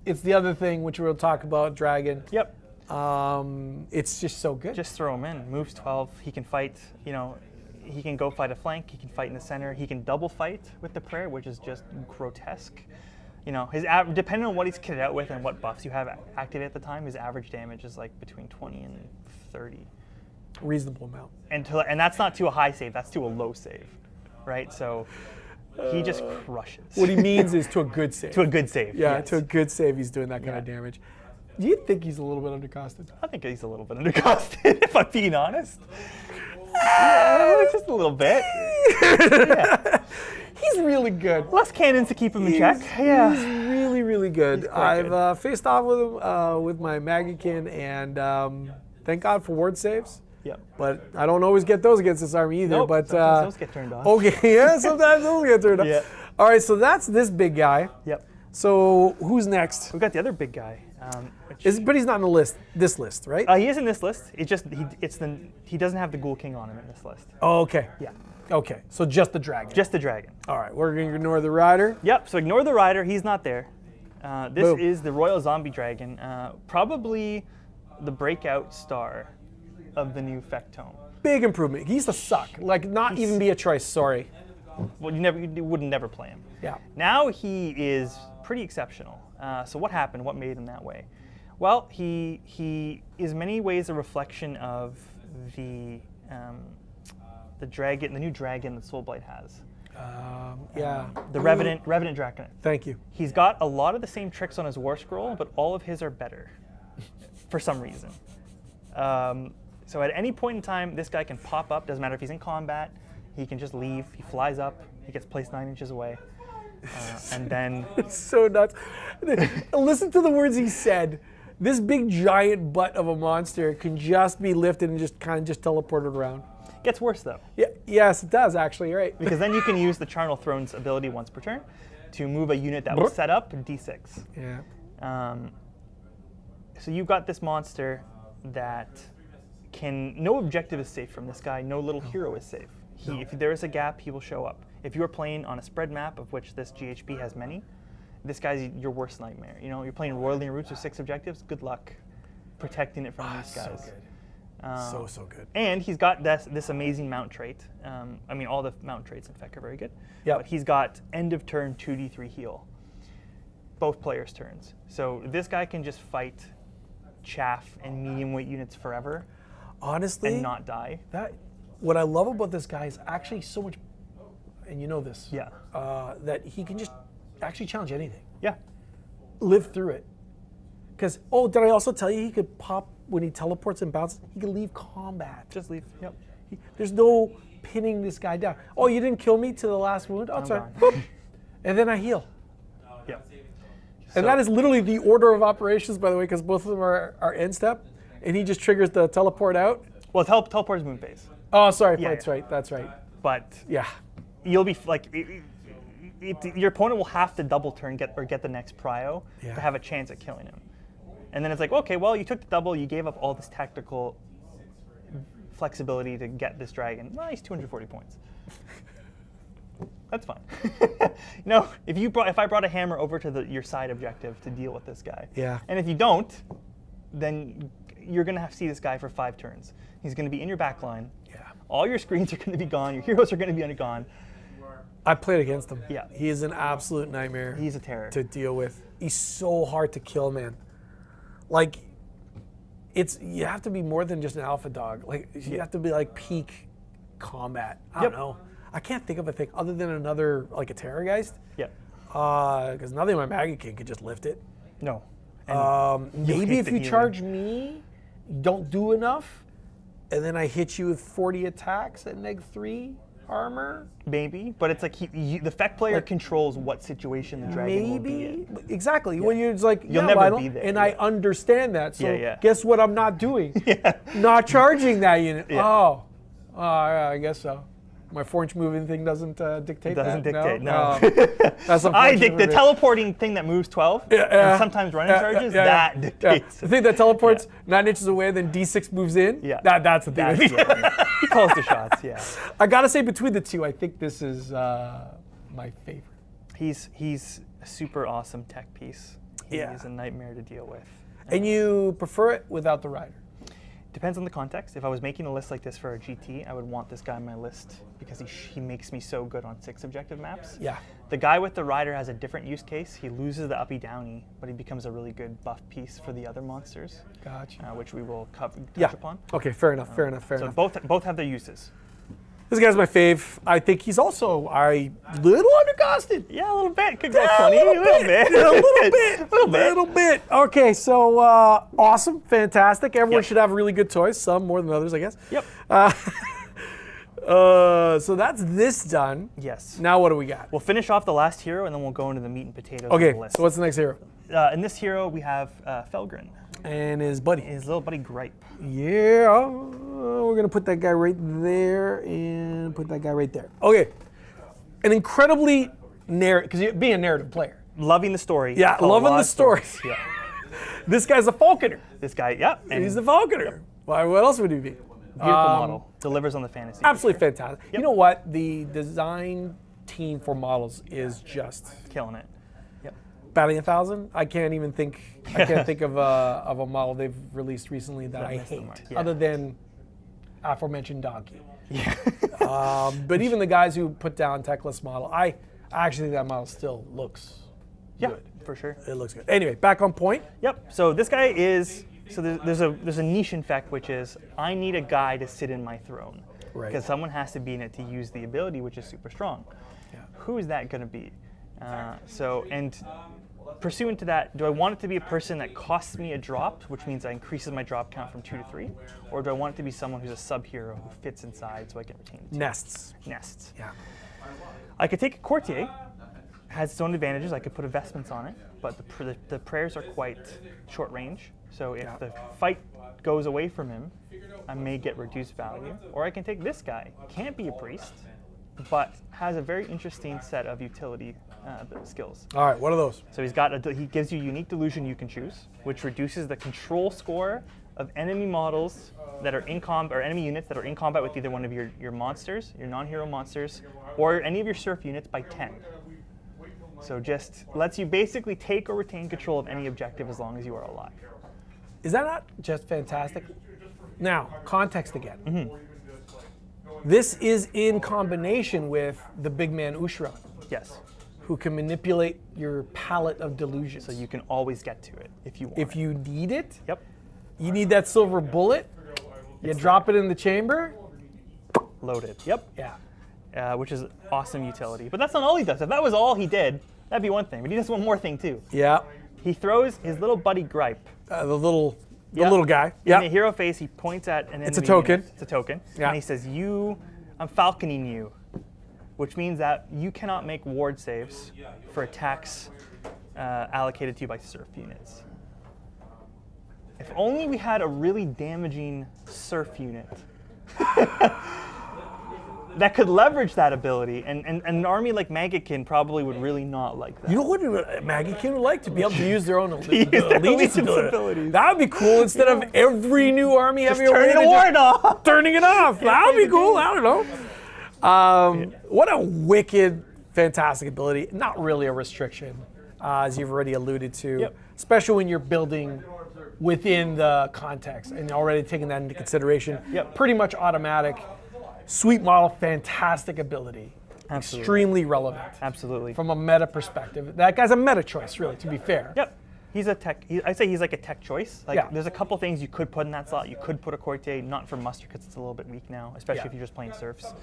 it's the other thing which we'll talk about. Dragon. Yep. It's just so good. Just throw him in. Moves 12. He can fight. You know. He can go fight a flank, he can fight in the center, he can double fight with the prayer, which is just grotesque. You know, depending on what he's kitted out with and what buffs you have active at the time, his average damage is like between 20 and 30. Reasonable amount. And that's not to a high save, that's to a low save, right? So he just crushes. What he means is to a good save. To a good save. Yeah, yes. to a good save, he's doing that kind of damage. Do you think he's a little bit undercosted? I think he's a little bit undercosted, if I'm being honest. Yeah, just a little bit. Yeah. He's really good. Less cannons to keep him in check. Yeah. He's really, really good. quite good. I've faced off with him with my Magikin, and thank God for ward saves. Yep. But I don't always get those against this army either. Nope, but sometimes those get turned off. Okay, yeah, sometimes those get turned off. Yeah. All right, so that's this big guy. Yep. So who's next? We got the other big guy. But he's not in the list. This list, right? He is in this list. He doesn't have the Ghoul King on him in this list. Oh, okay. Yeah. Okay, so just the dragon. Just the dragon. All right, we're going to ignore the rider. Yep, so ignore the rider. He's not there. This Boom. is the Royal Zombie Dragon, probably the breakout star of the new Fectome. Big improvement. He used to suck. Like, not even be a choice, sorry. Well, you wouldn't never play him. Yeah. Now he is pretty exceptional. So what happened? What made him that way? Well, he is in many ways a reflection of the dragon, the new dragon that Soulblight has. Yeah. The Revenant Draconet. Thank you. He's got a lot of the same tricks on his War Scroll, but all of his are better for some reason. So at any point in time, this guy can pop up. Doesn't matter if he's in combat. He can just leave. He flies up. He gets placed 9 inches away. And then... It's so nuts. Listen to the words he said. This big giant butt of a monster can just be lifted and just kind of just teleported around. Gets worse, though. Yeah, yes, it does, actually, you're right. Because then you can use the Charnel Throne's ability once per turn to move a unit that was set up D6. Yeah. So you've got this monster that no objective is safe from this guy. No little hero is safe. If there is a gap, he will show up. If you are playing on a spread map, of which this GHB has many, this guy's your worst nightmare. You know, you're playing Royally in Roots with 6 objectives. Good luck protecting it from these guys. So good. So good. And he's got this amazing mount trait. I mean, all the mount traits, in fact, are very good. Yep. But he's got end of turn 2d3 heal. Both players' turns. So this guy can just fight chaff and medium weight units forever. Honestly, and not die. What I love about this guy is actually so much, and you know this. Yeah. That he can just actually challenge anything. Yeah. Live through it. Because, did I also tell you he could pop when he teleports and bounces? He could leave combat. Just leave. Yep. There's no pinning this guy down. Oh, you didn't kill me to the last wound? Oh, sorry. Boop. And then I heal. Yeah. And that is literally the order of operations, by the way, because both of them are end step. And he just triggers the teleport out. Well, teleport is moon phase. Oh, sorry. Yeah, that's right. That's right. But yeah, you'll be like, your opponent will have to double turn get the next prio to have a chance at killing him. And then it's like, okay, well, you took the double, you gave up all this tactical flexibility to get this dragon. Well, he's 240 points. That's fine. If I brought a hammer over to your side objective to deal with this guy, and if you don't, then you're going to have to see this guy for 5 turns. He's going to be in your back line. Yeah. All your screens are going to be gone. Your heroes are going to be gone. I played against him. Yeah. He is an absolute nightmare. He's a terror to deal with. He's so hard to kill, man. Like, you have to be more than just an alpha dog. Like, you have to be like peak combat. I don't know. I can't think of a thing other than another, like a Terrorgeist. Yeah. Because nothing my Maggie King could just lift it. No. Maybe if you charge me, don't do enough, and then I hit you with 40 attacks at -3 armor. Maybe, but it's like the Fect player controls what situation the dragon will be in. Exactly. When you're just like, you'll never be there. And I understand that. So guess what I'm not doing? Not charging that unit. Yeah. I guess so. My 4-inch moving thing doesn't dictate that. Doesn't dictate, no. That's I think the teleporting thing that moves 12 and sometimes running charges, that dictates. The thing that teleports 9 inches away, then D6 moves in, that's the thing. He calls the shots, I gotta say, between the two, I think this is my favorite. He's a super awesome tech piece. He's a nightmare to deal with. And you prefer it without the rider? Depends on the context. If I was making a list like this for a GT, I would want this guy on my list because he makes me so good on 6 objective maps. Yeah. The guy with the rider has a different use case. He loses the uppy downy, but he becomes a really good buff piece for the other monsters, Gotcha. which we will touch upon. Okay, fair enough, fair enough. So both have their uses. This guy's my fave. I think he's also a little undercosted. Yeah, a little bit. Could go 20, a little bit. A little bit. Okay, so awesome, fantastic. Everyone should have a really good choice. Some more than others, I guess. Yep. So that's this done. Yes. Now what do we got? We'll finish off the last hero, and then we'll go into the meat and potatoes of the list. So what's the next hero? In this hero, we have Felgren. And his buddy. His little buddy Gripe. Yeah, we're gonna put that guy right there and put that guy right there. Okay, an incredibly because being a narrative player. Loving the story. Yeah, loving the story. Yeah. This guy's a falconer. This guy, yeah. He's a falconer. Yep. Why? What else would he be? Beautiful model. Delivers on the fantasy. Absolutely fantastic. Yep. You know what? The design team for models is just killing it. Yep. batting 1,000. I can't even think. I can't think of a model they've released recently that I hate, other than aforementioned Donkey. Yeah. But even the guys who put down Techless model, I actually think that model still looks good. For sure. It looks good. Anyway, back on point. Yep. So this guy is. So there's a niche effect, which is I need a guy to sit in my throne, because someone has to be in it to use the ability, which is super strong. Yeah. Who is that going to be? And pursuant to that, do I want it to be a person that costs me a drop, which means I increases my drop count from 2 to 3, or do I want it to be someone who's a sub-hero who fits inside so I can retain it? Nests. Yeah. I could take a courtier. Has its own advantages. I could put investments on it, but the prayers are quite short range. So if the fight goes away from him, I may get reduced value. Or I can take this guy. Can't be a priest, but has a very interesting set of utility skills. All right, what are those? So he gives you unique delusion you can choose, which reduces the control score of enemy models that are in combat, or enemy units that are in combat with either one of your monsters, your non-hero monsters, or any of your surf units by 10. So just lets you basically take or retain control of any objective as long as you are alive. Is that not just fantastic? Now, context again. Mm-hmm. This is in combination with the big man Ushra, Yes. who can manipulate your palette of delusions. So you can always get to it if you want. If you need it, Yep. you need that silver bullet, you drop it in the chamber. Loaded. Yep. Yeah. Which is awesome utility. But that's not all he does. If that was all he did, that'd be one thing. But he does one more thing too. Yeah. He throws his little buddy Gripe. The little guy. In Yeah. the hero face, he points at an enemy. It's a token. It's a token. Yeah. And he says, I'm falconing you, which means that you cannot make ward saves for attacks allocated to you by surf units. If only we had a really damaging surf unit that could leverage that ability, and an army like Magikin probably would really not like that. You know what Magikin would like? To be able to use their own allegiance abilities. That would be cool. Instead of every new army having a way turning the ward off. Turning it off. That would be cool. I don't know. What a wicked, fantastic ability. Not really a restriction, as you've already alluded to. Yep. Especially when you're building within the context and already taking that into consideration. Yep. Pretty much automatic. Sweet model, fantastic ability. Absolutely. Extremely relevant. Absolutely. From a meta perspective. That guy's a meta choice, really, to be fair. Yep. He's a tech. I'd say he's like a tech choice. Like, Yeah. there's a couple things you could put in that slot. You could put a courtier, not for muster because it's a little bit weak now, especially if you're just playing serfs.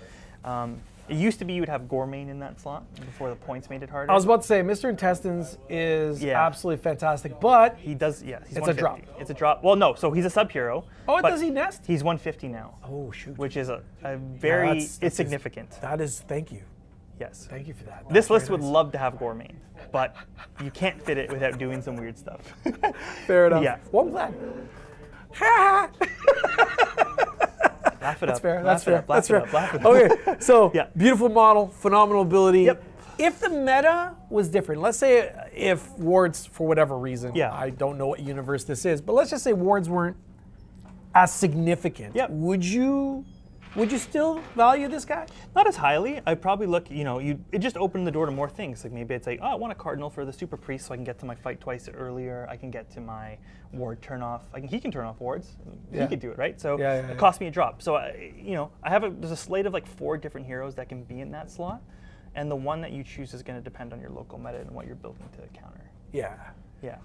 It used to be you would have Gourmane in that slot before the points made it harder. I was about to say, Mr. Intestines is Yeah. absolutely fantastic, but He does, yeah. He's It's a drop. 150. It's a drop. Well, no. So he's a sub-hero. oh, but does he nest? He's 150 now, Oh shoot! which is a very that's significant. That is. Thank you. Yes. Thank you for that. This That's list very would nice. love to have Gourmane, but you can't fit it without doing some weird stuff. Fair enough. Yeah. Well, I'm glad. Ha! Laugh it That's up. fair. Laugh That's it fair. up, That's laugh fair. it up, laugh it up. Okay, so Yeah. beautiful model, phenomenal ability. Yep. If the meta was different, let's say if wards, for whatever reason, Yeah. I don't know what universe this is, but let's just say wards weren't as significant. Yep. Would you would you still value this guy? Not as highly. I'd probably look, it just opened the door to more things. Like maybe it's like, oh, I want a cardinal for the super priest so I can get to my fight twice earlier. I can get to my ward turn off. He can turn off wards. Yeah. He could do it, right? So Yeah, it cost me a drop. So, there's a slate of like 4 different heroes that can be in that slot. And the one that you choose is going to depend on your local meta and what you're building to counter. Yeah. Yeah.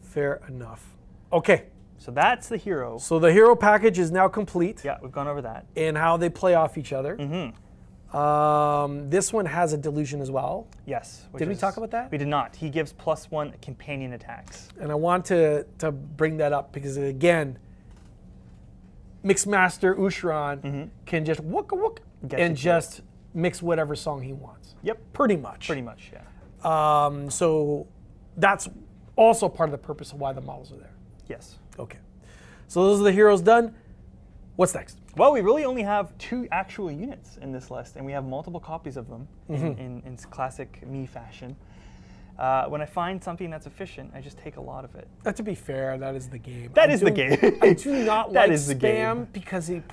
Fair enough. Okay. So that's the hero. So the hero package is now complete. Yeah, we've gone over that. And how they play off each other. Mm-hmm. This one has a delusion as well. Yes. Did we talk about that? We did not. He gives +1 companion attacks. And I want to bring that up because, again, Mixmaster Usharan can just wooka wooka and just mix whatever song he wants. Yep. Pretty much. Pretty much, yeah. So that's also part of the purpose of why the models are there. Yes. Okay. So those are the heroes done. What's next? Well, we really only have 2 actual units in this list, and we have multiple copies of them in classic me fashion. When I find something that's efficient, I just take a lot of it. To be fair, that is the game. That is the game. I do not That like is the spam game. because it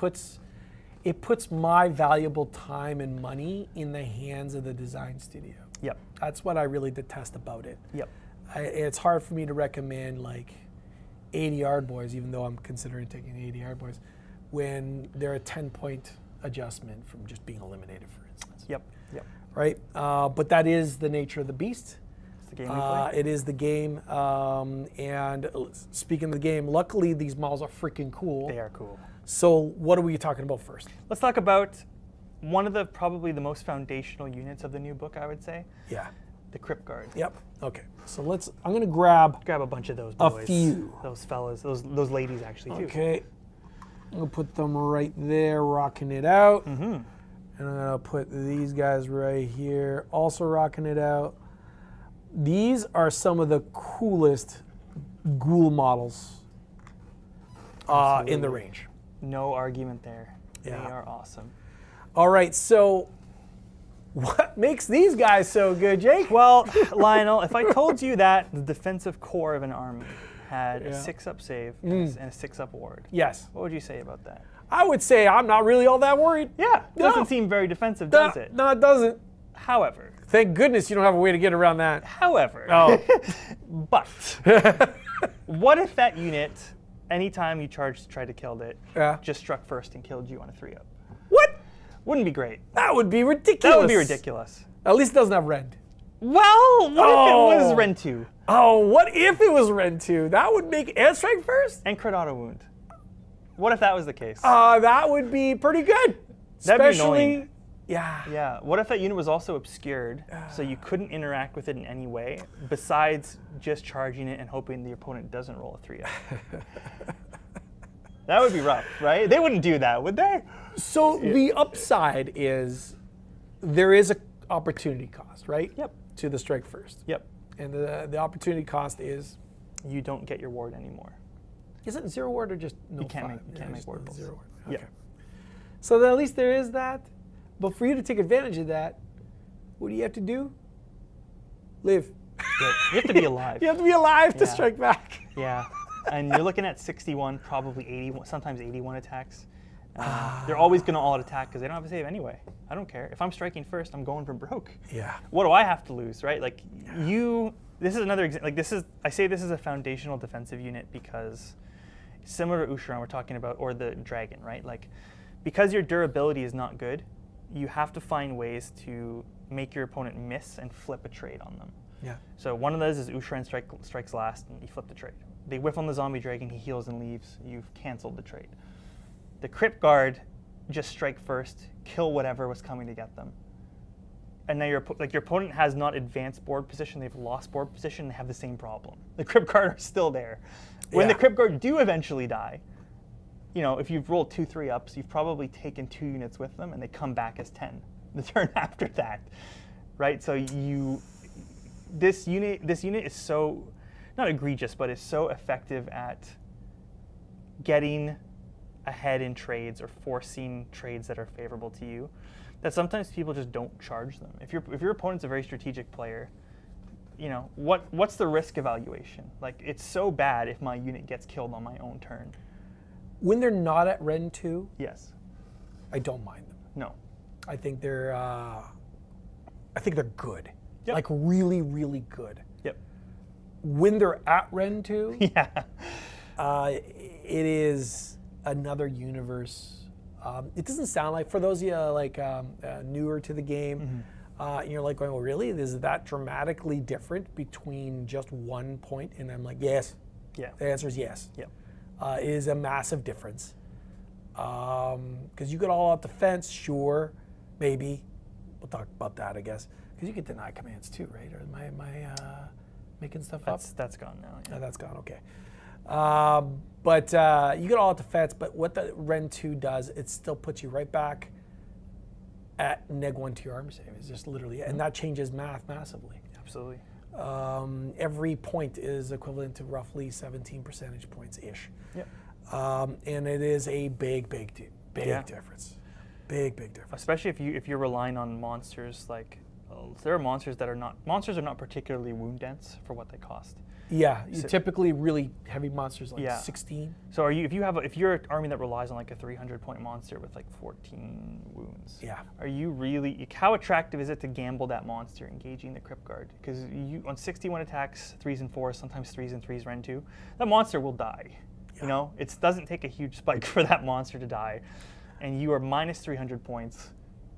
puts my valuable time and money in the hands of the design studio. Yep. That's what I really detest about it. Yep. It's hard for me to recommend like 80 yard boys, even though I'm considering taking 80 yard boys, when they're a 10-point adjustment from just being eliminated, for instance. Yep. Yep. Right? But that is the nature of the beast. It's the game we play. It is the game. And speaking of the game, luckily these models are freaking cool. They are cool. So what are we talking about first? Let's talk about one of the probably the most foundational units of the new book, I would say. Yeah. The Crypt Guard. Yep. Okay. So I'm going to grab a bunch of those a boys. few. Those fellas, those ladies actually too. Okay. I'm going to put them right there, rocking it out. Mm-hmm. And I'm going to put these guys right here, also rocking it out. These are some of the coolest ghoul models in the range. No argument there. Yeah. They are awesome. All right, so what makes these guys so good, Jake? Well, Lionel, if I told you that the defensive core of an army had a 6-up save and a 6-up ward, Yes. what would you say about that? I would say I'm not really all that worried. Yeah, No. doesn't seem very defensive, does it? No, it doesn't. However, Thank goodness you don't have a way to get around that. oh. But what if that unit, anytime you charged to try to kill it, Yeah. just struck first and killed you on a 3-up? What? Wouldn't be great. That would be ridiculous. That would be ridiculous. At least it doesn't have rend. Well, what if it was Ren 2 Oh, what if it was rend 2? That would make and strike first? and crit auto wound? What if that was the case? That would be pretty good. That'd be Especially, annoying. yeah. Yeah. What if that unit was also obscured, so you couldn't interact with it in any way besides just charging it and hoping the opponent doesn't roll a 3-up? That would be rough, right? They wouldn't do that, would they? So the upside is there is an opportunity cost, right? Yep. To the strike first. Yep. And the opportunity cost is, You don't get your ward anymore. is it 0 ward or just no? You can't 5? make- you can't make just ward pulls. 0 ward. Yeah. Okay. So then at least there is that. But for you to take advantage of that, what do you have to do? Live. You have to be alive. You have to be alive to Yeah. strike back. Yeah. And you're looking at 61, probably 81, sometimes 81 attacks. They're always going to all attack because they don't have a save anyway. I don't care. If I'm striking first, I'm going for broke. Yeah. What do I have to lose, right? Like this is another example. Like I say this is a foundational defensive unit because similar to Usharan we're talking about, or the dragon, right? Like because your durability is not good, you have to find ways to make your opponent miss and flip a trade on them. Yeah. So one of those is Usharan strikes last and you flip the trade. They whiff on the zombie dragon, he heals and leaves, you've canceled the trade. The Crypt Guard just strike first, kill whatever was coming to get them. And now your opponent has not advanced board position, they've lost board position, they have the same problem. The Crypt Guard are still there. When the Yeah. Crypt Guard do eventually die, if you've rolled 2 3-ups, you've probably taken 2 units with them and they come back as 10 the turn after that. Right? So this unit is so, not egregious, but is so effective at getting ahead in trades or forcing trades that are favorable to you that sometimes people just don't charge them. If your opponent's a very strategic player, what's the risk evaluation? Like, it's so bad if my unit gets killed on my own turn. When they're not at rend 2, Yes. I don't mind them. No. I think they're good. Yep. Like really, really good. Yep. When they're at Ren 2, Yeah. it is another universe. It doesn't sound like, for those of you like newer to the game, and you're like going, well, really? Is that dramatically different between just one point? And I'm like, yes. Yeah. The answer is yes. Yep. It is a massive difference. Because you get all out defense, sure, maybe. We'll talk about that, I guess. Because you can deny commands too, right? Or am I making stuff up? That's gone now. Yeah. No, that's gone, okay. But you get all out defense, but what the Ren 2 does, it still puts you right back at -1 to your armor save. It's just literally, and that changes math massively. Absolutely. Every point is equivalent to roughly 17 percentage points-ish. Yep. And it is a big Yeah. difference. Big difference. Especially if you're relying on monsters like there are monsters are not particularly wound dense for what they cost. Yeah, you So- typically really heavy monsters like Yeah. 16. So if you're an army that relies on like a 300-point monster with like 14 wounds, Yeah. are you really, how attractive is it to gamble that monster engaging the Crypt Guard? Because you on 61 attacks, 3s and 4s, sometimes 3s and 3s Ren 2, that monster will die. Yeah. You know, it doesn't take a huge spike for that monster to die, and you are minus 300 points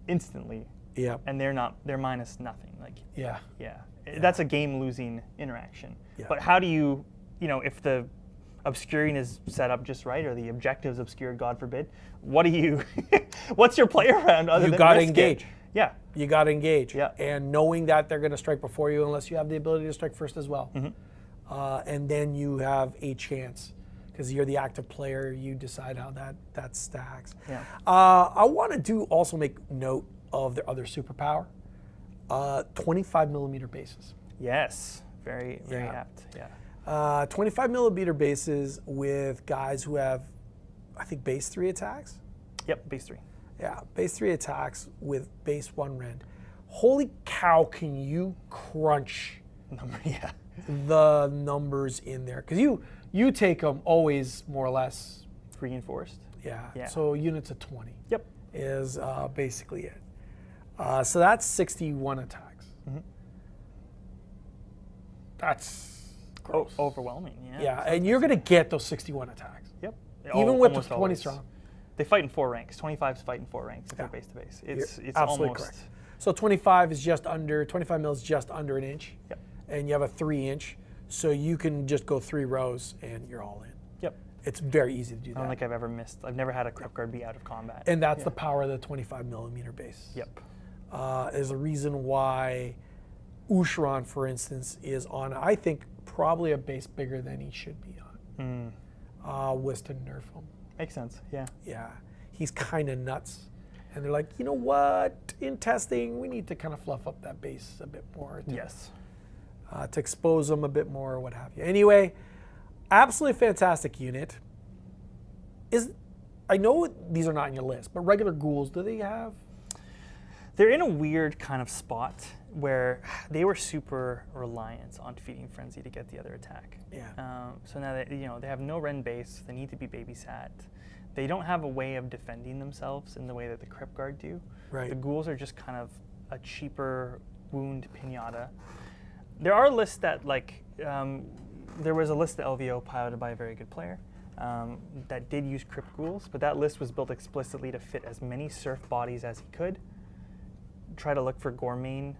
instantly, Yeah. and they're minus nothing. Like Yeah. yeah, that's a game-losing interaction. Yeah. But how do you if the obscuring is set up just right, or the objective's obscured, God forbid, what do you, what's your play around other You than gotta risk it? engage. Yeah. You got to engage. Yeah. And knowing that they're going to strike before you unless you have the ability to strike first as well. And then you have a chance because you're the active player. You decide how that stacks. Yeah. I want to also make note of their other superpower, 25 millimeter bases. Yes. Very Yeah. apt. Yeah. 25 millimeter bases with guys who have, I think, base 3 attacks. Yep. Base 3. Yeah, base 3 attacks with base 1 rend. Holy cow, can you crunch Number. Yeah. the numbers in there? Because you take them always more or less. Reinforced. Yeah. Yeah. So units of 20 Yep. is basically it. So that's 61 attacks. That's gross. Overwhelming. Yeah. Yeah, and you're going to get those 61 attacks. Yep. Even with the Almost 20 always. strong. They fight in 4 ranks. 25s fight in 4 ranks if Yeah. they're base to base. You're It's absolutely almost correct. So 25 mil is just under an inch. Yep. And you have a 3-inch, so you can just go 3 rows and you're all in. Yep. It's very easy to do I that. don't think I've ever missed. I've never had a Crypt Guard be out of combat. And that's the power of the 25 millimeter base. Yep. Is a reason why Usharan, for instance, is on, I think, probably a base bigger than he should be on. Was to nerf him. Makes sense. Yeah. Yeah, he's kind of nuts. And they're like, you know what? In testing, we need to kind of fluff up that base a bit more. Yes. To expose them a bit more or what have you. Anyway, absolutely fantastic unit. I know these are not on your list, but regular ghouls, do they have? They're in a weird kind of spot where they were super reliant on Feeding Frenzy to get the other attack. Yeah. So now that they have no Ren base, they need to be babysat. They don't have a way of defending themselves in the way that the Crypt Guard do. Right. The ghouls are just kind of a cheaper wound pinata. There are lists that there was a list that LVO piloted by a very good player that did use Crypt Ghouls, but that list was built explicitly to fit as many surf bodies as he could. Try to look for Gourmet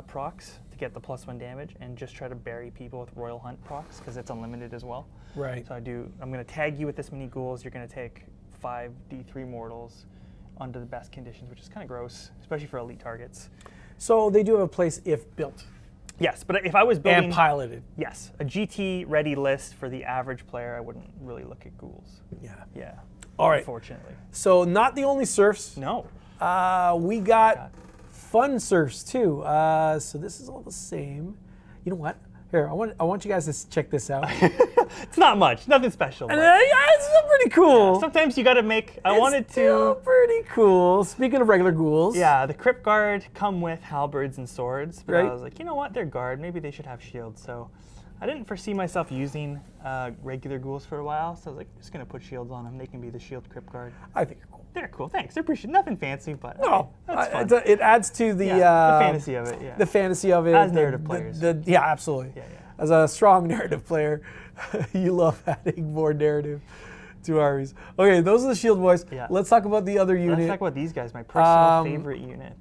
procs to get the +1 damage, and just try to bury people with Royal Hunt procs because it's unlimited as well. Right. So I'm going to tag you with this many ghouls. You're going to take 5 D3 mortals under the best conditions, which is kind of gross, especially for elite targets. So they do have a place if built Yes, but if I was building and piloted. yes, a GT ready list for the average player, I wouldn't really look at ghouls. Yeah. Yeah. All right. Unfortunately. So not the only surfs. No. We got fun surfs too. So this is all the same. You know what? Here, I want you guys to check this out. It's not much. Nothing special. And but yeah, it's still pretty cool. sometimes you got to make. I It's wanted still to. pretty cool. Speaking of regular ghouls. Yeah, the Crypt Guard come with halberds and swords, but Right. I was like, you know what? They're guard. Maybe they should have shields. So I didn't foresee myself using regular ghouls for a while. So I was like, I'm just gonna put shields on them. They can be the shield Crypt Guard. I think you're cool. They're cool. Thanks. I appreciate it. Nothing fancy, but No, that's fun. it adds to the fantasy of it. Yeah. the fantasy of it. As narrative players. Yeah, absolutely. Yeah. As a strong narrative player, you love adding more narrative to armies. Okay, those are the shield boys. Yeah. Let's talk about the other unit. Let's talk about these guys. My personal favorite unit.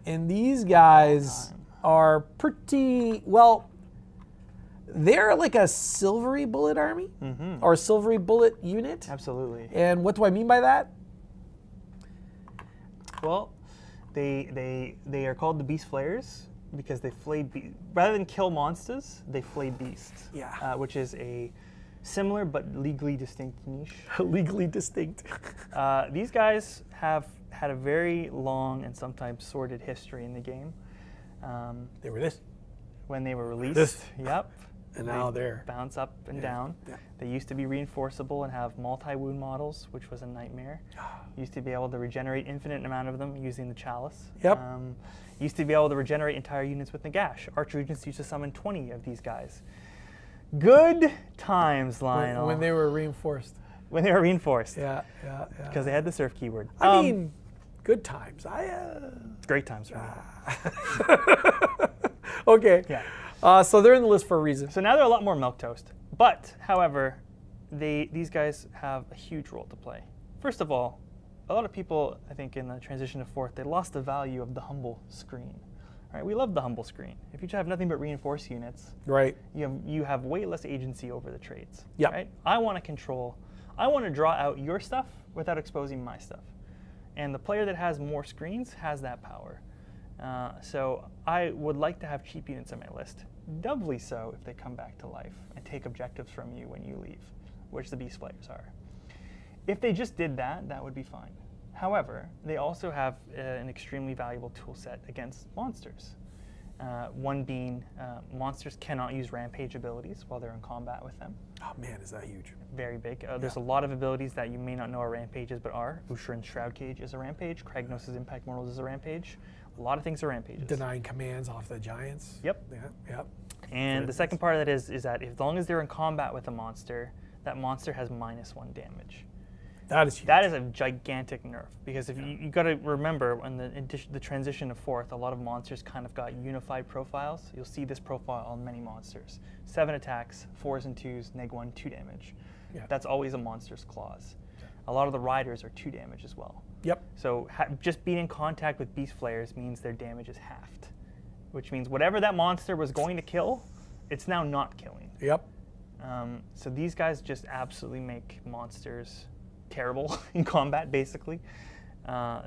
And these guys are pretty well. They're like a silvery bullet army, or a silvery bullet unit. Absolutely. And what do I mean by that? Well, they are called the Beast Flayers because they flay rather than kill monsters, they flay beasts. Yeah. Which is a similar but legally distinct niche. Legally distinct. These guys have had a very long and sometimes sordid history in the game. They were this. When they were released. This. Yep. And now they're bounce up and down. Yeah. They used to be reinforceable and have multi-wound models, which was a nightmare. Used to be able to regenerate infinite amount of them using the chalice. Yep. Used to be able to regenerate entire units with Nagash. Archer agents used to summon 20 of these guys. Good times, Lionel. when they were reinforced. When they were reinforced. Yeah. Because they had the surf keyword. I mean, good times. Great times for me. Okay. Yeah. So they're in the list for a reason. So now they're a lot more milquetoast. But, however, these guys have a huge role to play. First of all, a lot of people, I think, in the transition to 4th, they lost the value of the humble screen. All right, we love the humble screen. If you have nothing but reinforced units, Right. you have way less agency over the trades. Yeah. Right? I want to draw out your stuff without exposing my stuff. And the player that has more screens has that power. So I would like to have cheap units on my list. Doubly so if they come back to life and take objectives from you when you leave, which the Beast Flayers are. If they just did that, that would be fine. However, they also have an extremely valuable tool set against monsters. One being monsters cannot use rampage abilities while they're in combat with them. Oh man, is that huge? Very big. There's a lot of abilities that you may not know are rampages, but are. Usheron's Shroud Cage is a rampage. Kragnos' Impact Mortals is a rampage. A lot of things are rampages. Denying commands off the giants. Yep. Yep. And the second part of that is that as long as they're in combat with a monster, that monster has -1 damage. That is huge. That is a gigantic nerf, because if you got to remember when the transition to 4th, a lot of monsters kind of got unified profiles. You'll see this profile on many monsters: 7 attacks, 4s and 2s, -1, 2 damage. Yeah. That's always a monster's clause. A lot of the riders are 2 damage as well. Yep. So just being in contact with Beast Flayers means their damage is halved, which means whatever that monster was going to kill, it's now not killing. Yep. So these guys just absolutely make monsters terrible in combat, basically.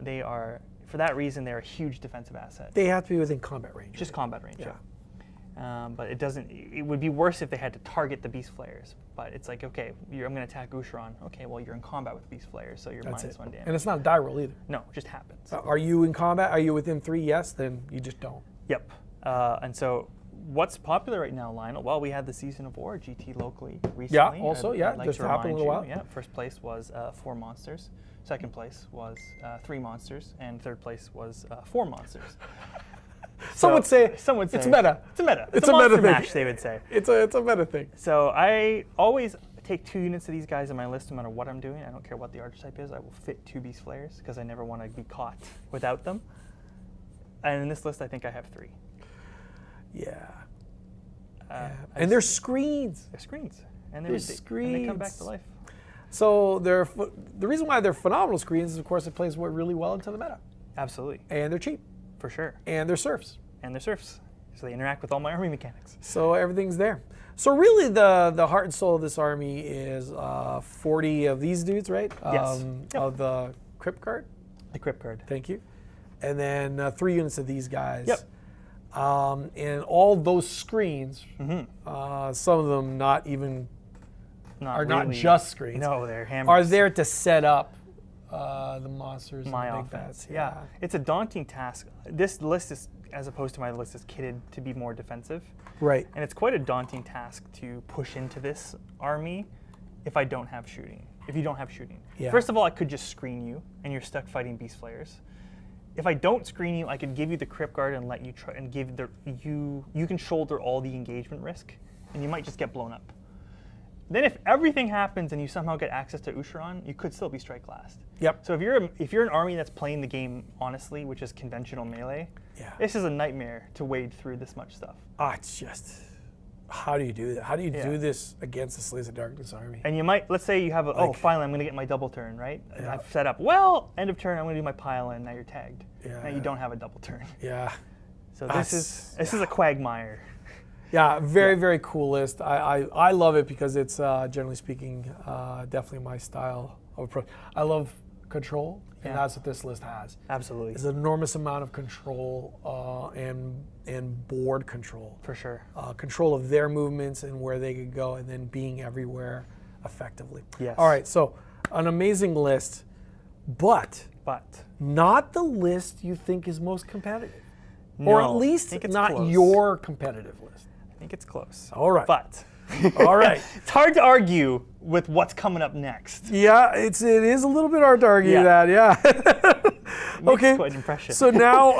They are, for that reason, they're a huge defensive asset. They have to be within combat range. Just combat range, Yeah. but it would be worse if they had to target the Beast Flayers. But it's like, okay, I'm going to attack Usheron. Okay, well, you're in combat with Beast Flayers, so you're That's -1 it. damage. And it's not a die roll either. No, it just happens. Are you in combat? Are you within 3? Yes. Then you just don't. Yep. And so what's popular right now, Lionel? Well, we had the Season of War GT locally recently. Yeah, also, I'd like just to happened a remind little you. while. Yeah, first place was 4 monsters. Second place was 3 monsters. And third place was 4 monsters. Some would say it's meta. It's a meta. It's a meta monster thing. mash, they would say. It's a meta thing. So I always take 2 units of these guys on my list no matter what I'm doing. I don't care what the archetype is. I will fit 2 Beast Flayers because I never want to be caught without them. And in this list, I think I have 3. Yeah. And they're screens. They're screens. And They're and they come back screens. to life. So the reason why they're phenomenal screens is, of course, it plays really well into the meta. Absolutely. And they're cheap. For sure. And they're serfs. And they're serfs. So they interact with all my army mechanics. So everything's there. So really the heart and soul of this army is 40 of these dudes, right? Yes. Yep. Of the Crypt Guard. The Crypt Guard. Thank you. And then 3 units of these guys. Yep. And all those screens, Mm-hmm. some of them not Not just screens. No, they're hammers. Are there to set up the monsters. My and the big offense. bats. Yeah. It's a daunting task. This list is, as opposed to my list, is kitted to be more defensive. Right. And it's quite a daunting task to push into this army if I don't have shooting. If you don't have shooting. Yeah. First of all, I could just screen you and you're stuck fighting Beast Flayers. If I don't screen you, I could give you the Crypt Guard and let you try and give you can shoulder all the engagement risk and you might just get blown up. Then if everything happens and you somehow get access to Usharon, you could still be strike last. Yep. So if you're an army that's playing the game honestly, which is conventional melee, this is a nightmare to wade through this much stuff. It's just, how do you do that? How do you do this against the Slaves of Darkness army? And you might, let's say you have finally I'm going to get my double turn, right? And I've set up, end of turn, I'm going to do my pile in, now you're tagged. Now you don't have a double turn. Yeah. So this is a quagmire. Yeah, very cool list. I love it because it's, generally speaking, definitely my style of approach. I love control, and that's what this list has. Absolutely. It's an enormous amount of control and board control. For sure. Control of their movements and where they could go, and then being everywhere effectively. Yes. All right, so an amazing list, but not the list you think is most competitive. No, or at least not close. Your competitive list. I think it's close. All right. But all right. It's hard to argue with what's coming up next. Yeah, it is a little bit hard to argue that, Okay. Quite an impression. So now,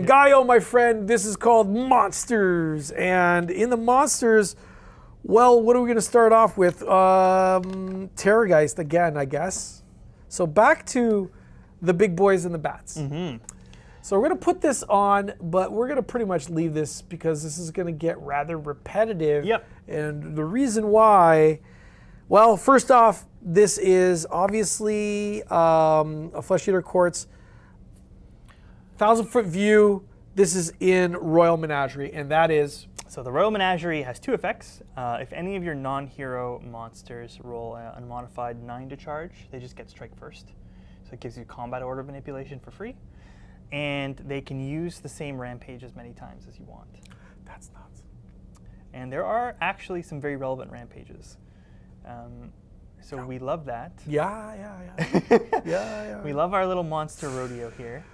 Gaio, my friend, this is called Monsters. And in the Monsters, well, what are we going to start off with? Terrorgeist again, I guess. So back to the big boys and the bats. Mm-hmm. So we're going to put this on, but we're going to pretty much leave this because this is going to get rather repetitive. Yep. And the reason why, well, first off, this is obviously a Flesh Eater Courts 1,000-foot view. This is in Royal Menagerie, and that is... So the Royal Menagerie has 2 effects. If any of your non-hero monsters roll an unmodified 9 to charge, they just get strike first. So it gives you combat order manipulation for free. And they can use the same rampage as many times as you want. That's nuts. And there are actually some very relevant rampages. So we love that. Yeah. We love our little monster rodeo here.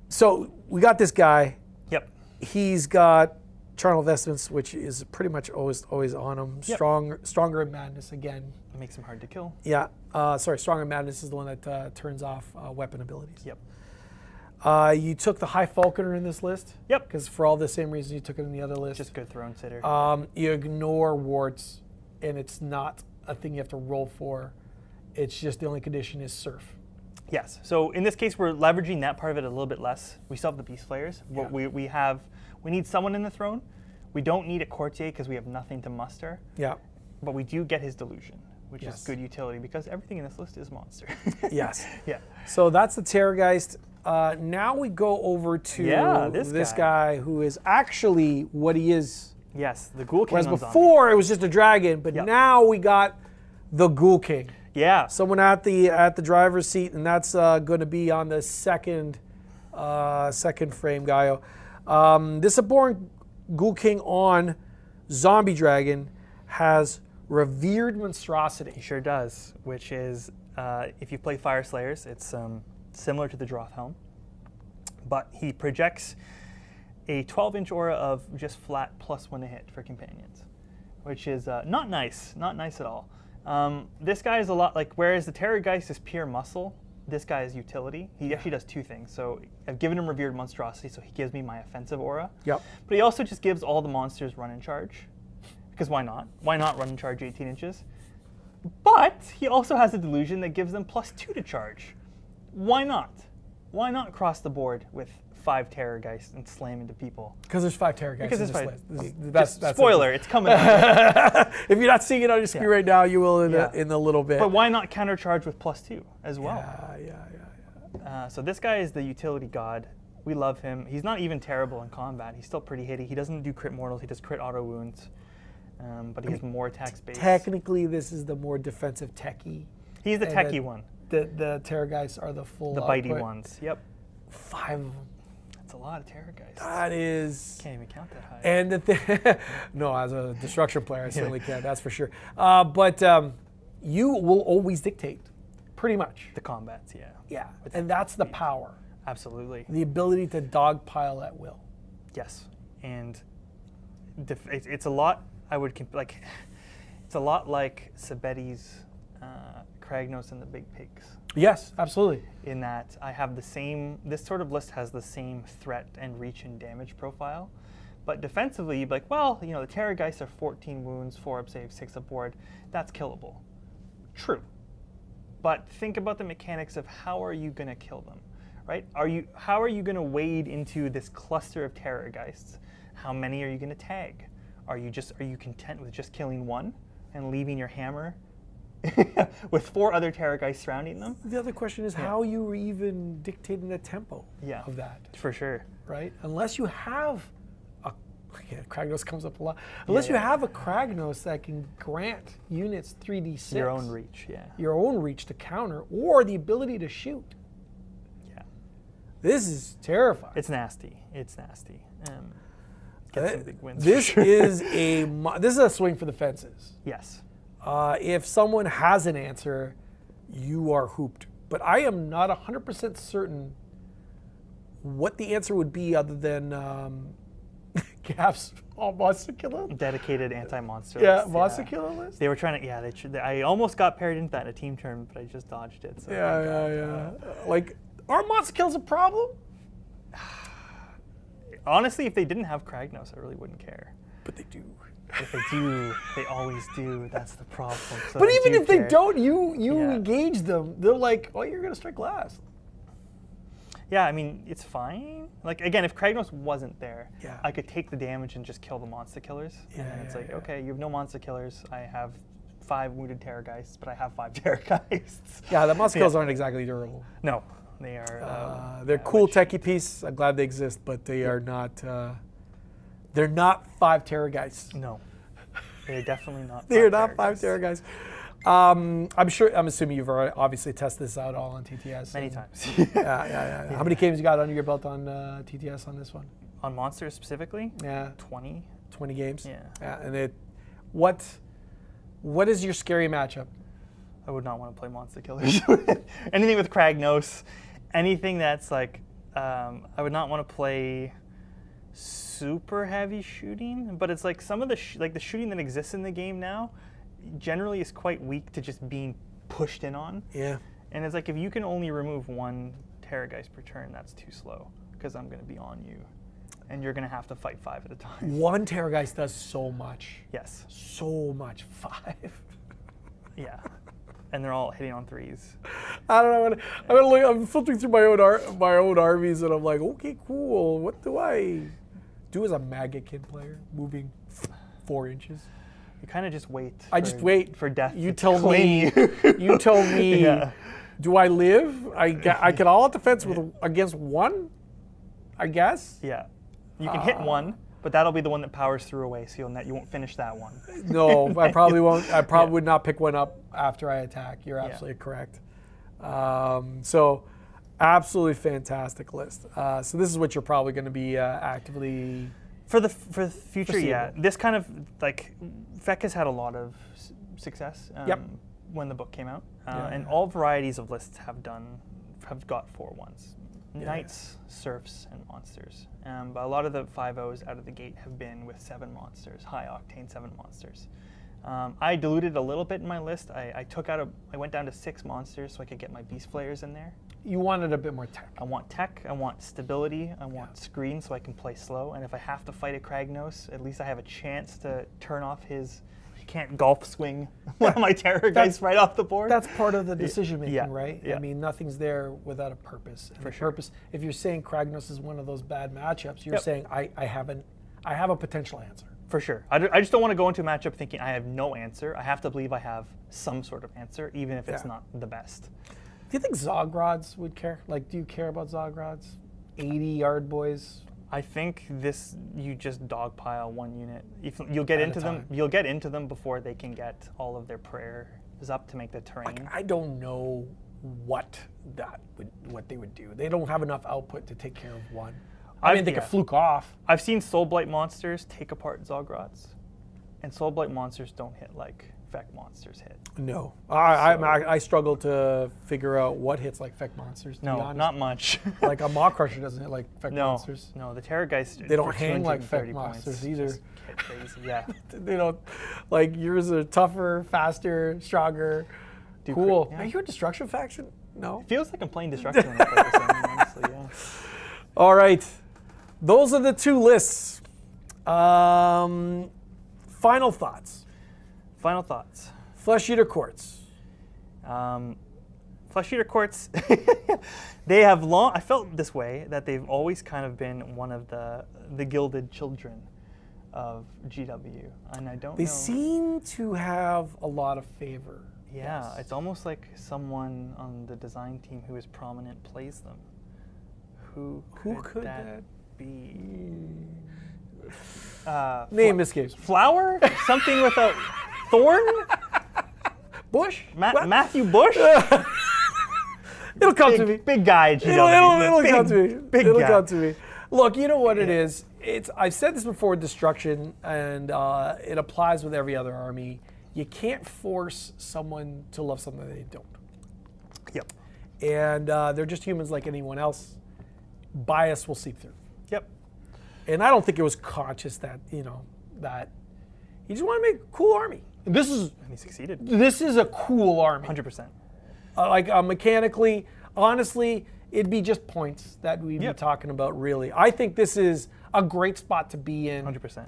So we got this guy. Yep. He's got Charnel Vestments, which is pretty much always on him. Yep. Stronger in Madness again. It makes him hard to kill. Yeah. Stronger in Madness is the one that turns off weapon abilities. Yep. You took the High Falconer in this list. Yep. Because for all the same reasons you took it in the other list. Just good throne sitter. You ignore wards, and it's not a thing you have to roll for. It's just the only condition is surf. Yes. So in this case, we're leveraging that part of it a little bit less. We still have the Beast Flayers. Yeah. We need someone in the throne. We don't need a courtier because we have nothing to muster. Yeah. But we do get his delusion, which is good utility because everything in this list is monster. Yes. Yeah. So that's the Terrorgeist. Now we go over to this guy who is actually what he is. Yes, the Ghoul King. Whereas before it was just a dragon, but now we got the Ghoul King. Yeah. Someone at the driver's seat, and that's going to be on the second frame, Gaio. This Abhorrent Ghoul King on Zombie Dragon has Revered Monstrosity. He sure does, which is, if you play Fire Slayers, it's similar to the Droth Helm, but he projects a 12-inch aura of just flat +1 to hit for companions, which is not nice at all. This guy is a lot like, whereas the Terrorgeist is pure muscle, this guy is utility. He actually does 2 things. So I've given him Revered Monstrosity, so he gives me my offensive aura. Yep. But he also just gives all the monsters run and charge, because why not? Why not run and charge 18 inches? But he also has a delusion that gives them +2 to charge. Why not? Why not cross the board with 5 Terrorgeists and slam into people? Because there's 5 Terrorgeists. Because in there's this 5. list. That's spoiler, it's coming out. If you're not seeing it on your screen right now, you will in a little bit. But why not countercharge with +2 as well? Yeah. So this guy is the utility god. We love him. He's not even terrible in combat. He's still pretty hitty. He doesn't do crit mortals. He does crit auto wounds. But he has more attack space. Technically, this is the more defensive techie. He's the techie one. The Terrorgeists are the full the bitey ones. Yep. 5 of them. That's a lot of Terrorgeists. That is. Can't even count that high. And the thing, no, as a destruction player, I certainly can't. That's for sure. But you will always dictate, pretty much. The combats, yeah. Yeah, and that's the power. Absolutely. The ability to dogpile at will. Yes, and it's a lot. It's a lot like Sabetti's Kragnos and the Big Pigs. Yes, absolutely. In that I have the same, this sort of list has the same threat and reach and damage profile, But defensively, you'd be like, well, the Terrorgeists are 14 wounds, 4 up save, 6 up ward. That's killable. True. But think about the mechanics of how are you going to kill them, right? How are you going to wade into this cluster of Terrorgeists? How many are you going to tag? Are you content with just killing one and leaving your hammer with 4 other Terrorgeists surrounding them? The other question is how you even dictating the tempo of that. For sure. Right? Unless you have Kragnos comes up a lot. Unless you have a Kragnos that can grant units 3d6. Your own reach, Your own reach to counter, or the ability to shoot. Yeah. This is terrifying. It's nasty. It's nasty. Get some big wins. This is a swing for the fences. Yes. If someone has an answer, you are hooped. But I am not 100% certain what the answer would be other than Gaf's monster killer. Dedicated anti-monster Yeah, list. monster killer list. They were trying to. I almost got paired into that in a team tournament, but I just dodged it. So Yeah. Like, are monster kills a problem? Honestly, if they didn't have Kragnos, I really wouldn't care. But they do. If they do, they always do. That's the problem. So But even if they care. don't, you engage them. They're like, oh, you're gonna strike last. Yeah, I mean, it's fine. Like, again, if Kragnos wasn't there, Yeah. I could take the damage and just kill the monster killers. Yeah, And it's like, yeah. okay, you have no monster killers. I have 5 wounded Terrorgeists, but I have 5 Terrorgeists. Yeah, the monster kills aren't exactly durable. No, they are. They're cool techie piece. I'm glad they exist, but they are not. They're not 5 Terrorgeists. No, they're definitely not. They are not 5 Terrorgeists. I'm assuming you've already obviously tested this out all on TTS. Many times. Yeah. How many games you got under your belt on TTS on this one? On monsters specifically? Yeah. 20. 20 games? Yeah. And what is your scary matchup? I would not want to play monster killers. Anything with Kragnos, anything that's like, I would not want to play super heavy shooting, but it's like some of the the shooting that exists in the game now generally is quite weak to just being pushed in on. Yeah. And it's like, if you can only remove 1 Terrorgeist per turn, that's too slow, because I'm going to be on you. And you're going to have to fight 5 at a time. 1 Terrorgeist does so much. Yes. So much. 5. Yeah. And they're all hitting on 3s. I don't know. I'm filtering through my own armies, and I'm like, okay, cool. What do I do as a Maggot Kid player, moving 4 inches? You kind of just wait. I just wait for death. You tell me. You tell me. Yeah. Do I live? I can all out defense against 1, I guess. Yeah. You can hit 1, but that'll be the one that powers through away, so you won't finish that one. No, I probably won't. I probably would not pick one up after I attack. You're absolutely correct. So, absolutely fantastic list. So this is what you're probably going to be actively. For the future, foreseeable. yeah. This kind of, like, Feck has had a lot of success when the book came out. And all varieties of lists have got 4 ones. Knights, serfs, and monsters. But a lot of the 5.0s out of the gate have been with 7 monsters, high octane 7 monsters. I diluted a little bit in my list. I went down to 6 monsters so I could get my beast flayers in there. You wanted a bit more tech. I want tech, I want stability, I want screen so I can play slow, and if I have to fight a Kragnos, at least I have a chance to turn off his, he can't golf swing one of my Terrorgeists right off the board. That's part of the decision making, Yeah, right? yeah. I mean, nothing's there without a purpose. And For the sure. purpose, if you're saying Kragnos is one of those bad matchups, you're saying I have a potential answer. For sure. I just don't want to go into a matchup thinking I have no answer. I have to believe I have some sort of answer, even if it's not the best. Do you think Zogrods would care? Like, do you care about Zogrods? 80-yard boys? I think you just dogpile 1 unit. You'll get At a into them. time. You'll get into them before they can get all of their prayers up to make the terrain. Like, I don't know what they would do. They don't have enough output to take care of 1. I mean, they could fluke off. I've seen Soulblight monsters take apart Zogrods, and Soulblight monsters don't hit like Feck monsters hit. No, I struggle to figure out what hits like Feck monsters. To be honest. Not much. Like a Maw Crusher doesn't hit like Feck monsters. No, the Terrorgeist. They don't for hang like Feck 230 monsters points either. just get crazy. Yeah. They don't. Like yours are tougher, faster, stronger. Cool. Are you a destruction faction? No. It feels like I'm playing destruction when I play this game, honestly. Yeah. All right. Those are the 2 lists. Final thoughts. Final thoughts. Flesh eater quartz. Flesh eater quartz, they have long, I felt this way, that they've always kind of been one of the gilded children of GW. And I don't know. They seem to have a lot of favor. Yeah, Yes. it's almost like someone on the design team who is prominent plays them. Who could that be? Name escapes. Flower? Something with a thorn? Bush? What? Matthew Bush? It'll come to me. Big guy at GW. It'll come to me. Big It'll guy. come to me. Look, you know what it is. I've said this before. Destruction, and it applies with every other army. You can't force someone to love something they don't. Yep. And they're just humans like anyone else. Bias will seep through. Yep. And I don't think it was conscious that that he just wanted to make a cool army. And And he succeeded. this is a cool army. 100%. Mechanically, honestly, it'd be just points that we'd be talking about, really. I think this is a great spot to be in. 100%.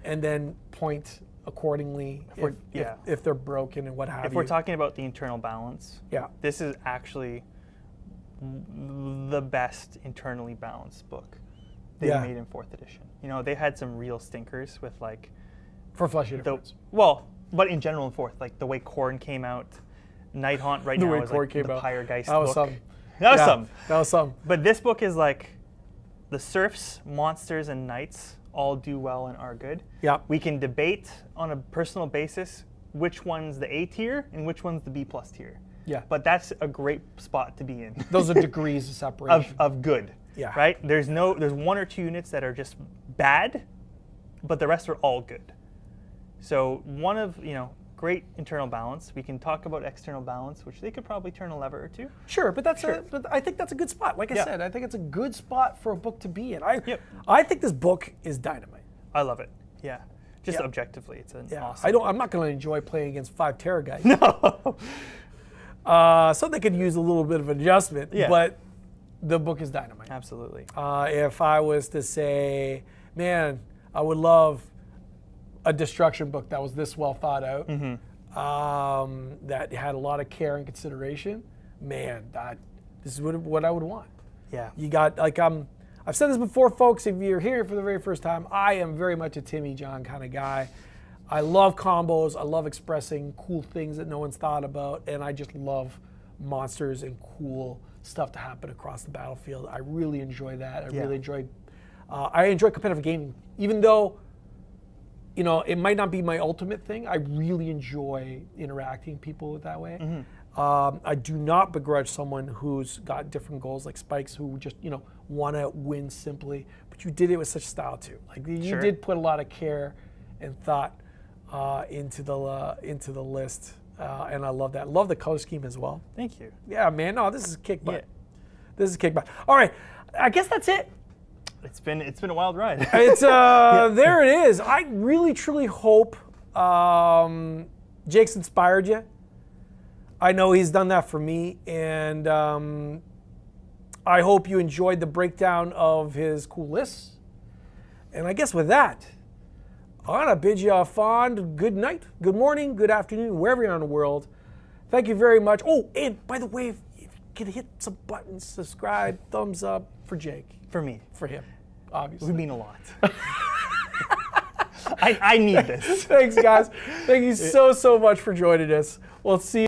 And then point accordingly if they're broken and what have you. If we're talking about the internal balance, Yeah. this is actually the best internally balanced book they made in 4th edition. You know, they had some real stinkers with like For Flesh Eater Quartz. but in general in 4th, like the way Khorne came out, Nighthaunt right The now way is Khorne like came the out. Pyregeist That was book. something. That was something. That was something. But this book is like the serfs, monsters, and knights all do well and are good. Yeah. We can debate on a personal basis which one's the A tier and which one's the B plus tier. Yeah. But that's a great spot to be in. Those are degrees of separation. of good. Yeah. Right? There's 1 or 2 units that are just bad, but the rest are all good. So one of, great internal balance. We can talk about external balance, which they could probably turn a lever or two. Sure, but but I think that's a good spot. Like I said, I think it's a good spot for a book to be in. I think this book is dynamite. I love it. Yeah. Just objectively, it's an awesome. I'm not going to enjoy playing against 5 Terra guys. No. So they could use a little bit of adjustment, but the book is dynamite. Absolutely. If I was to say, man, I would love a destruction book that was this well thought out, that had a lot of care and consideration, man, this is what I would want. Yeah. You got, I've said this before, folks, if you're here for the very first time, I am very much a Timmy John kind of guy. I love combos. I love expressing cool things that no one's thought about, and I just love monsters and cool stuff to happen across the battlefield. I really enjoy that. I enjoy competitive gaming, even though it might not be my ultimate thing. I really enjoy interacting people that way. I do not begrudge someone who's got different goals, like Spikes, who just want to win simply. But you did it with such style too. Like you did put a lot of care and thought into the list, and I love that. Love the color scheme as well. Thank you. Yeah, man. No, this is kick butt. This is kick butt. All right, I guess that's it. It's been a wild ride. It's there it is. I really truly hope Jake's inspired you. I know he's done that for me, and I hope you enjoyed the breakdown of his cool lists. And I guess with that, I'm gonna bid you a fond good night, good morning, good afternoon, wherever you're in the world. Thank you very much. Oh, and by the way, if you could hit some buttons, subscribe, thumbs up for Jake. For me. For him, obviously. We mean a lot. I need this. Thanks, guys. Thank you so much for joining us. We'll see you.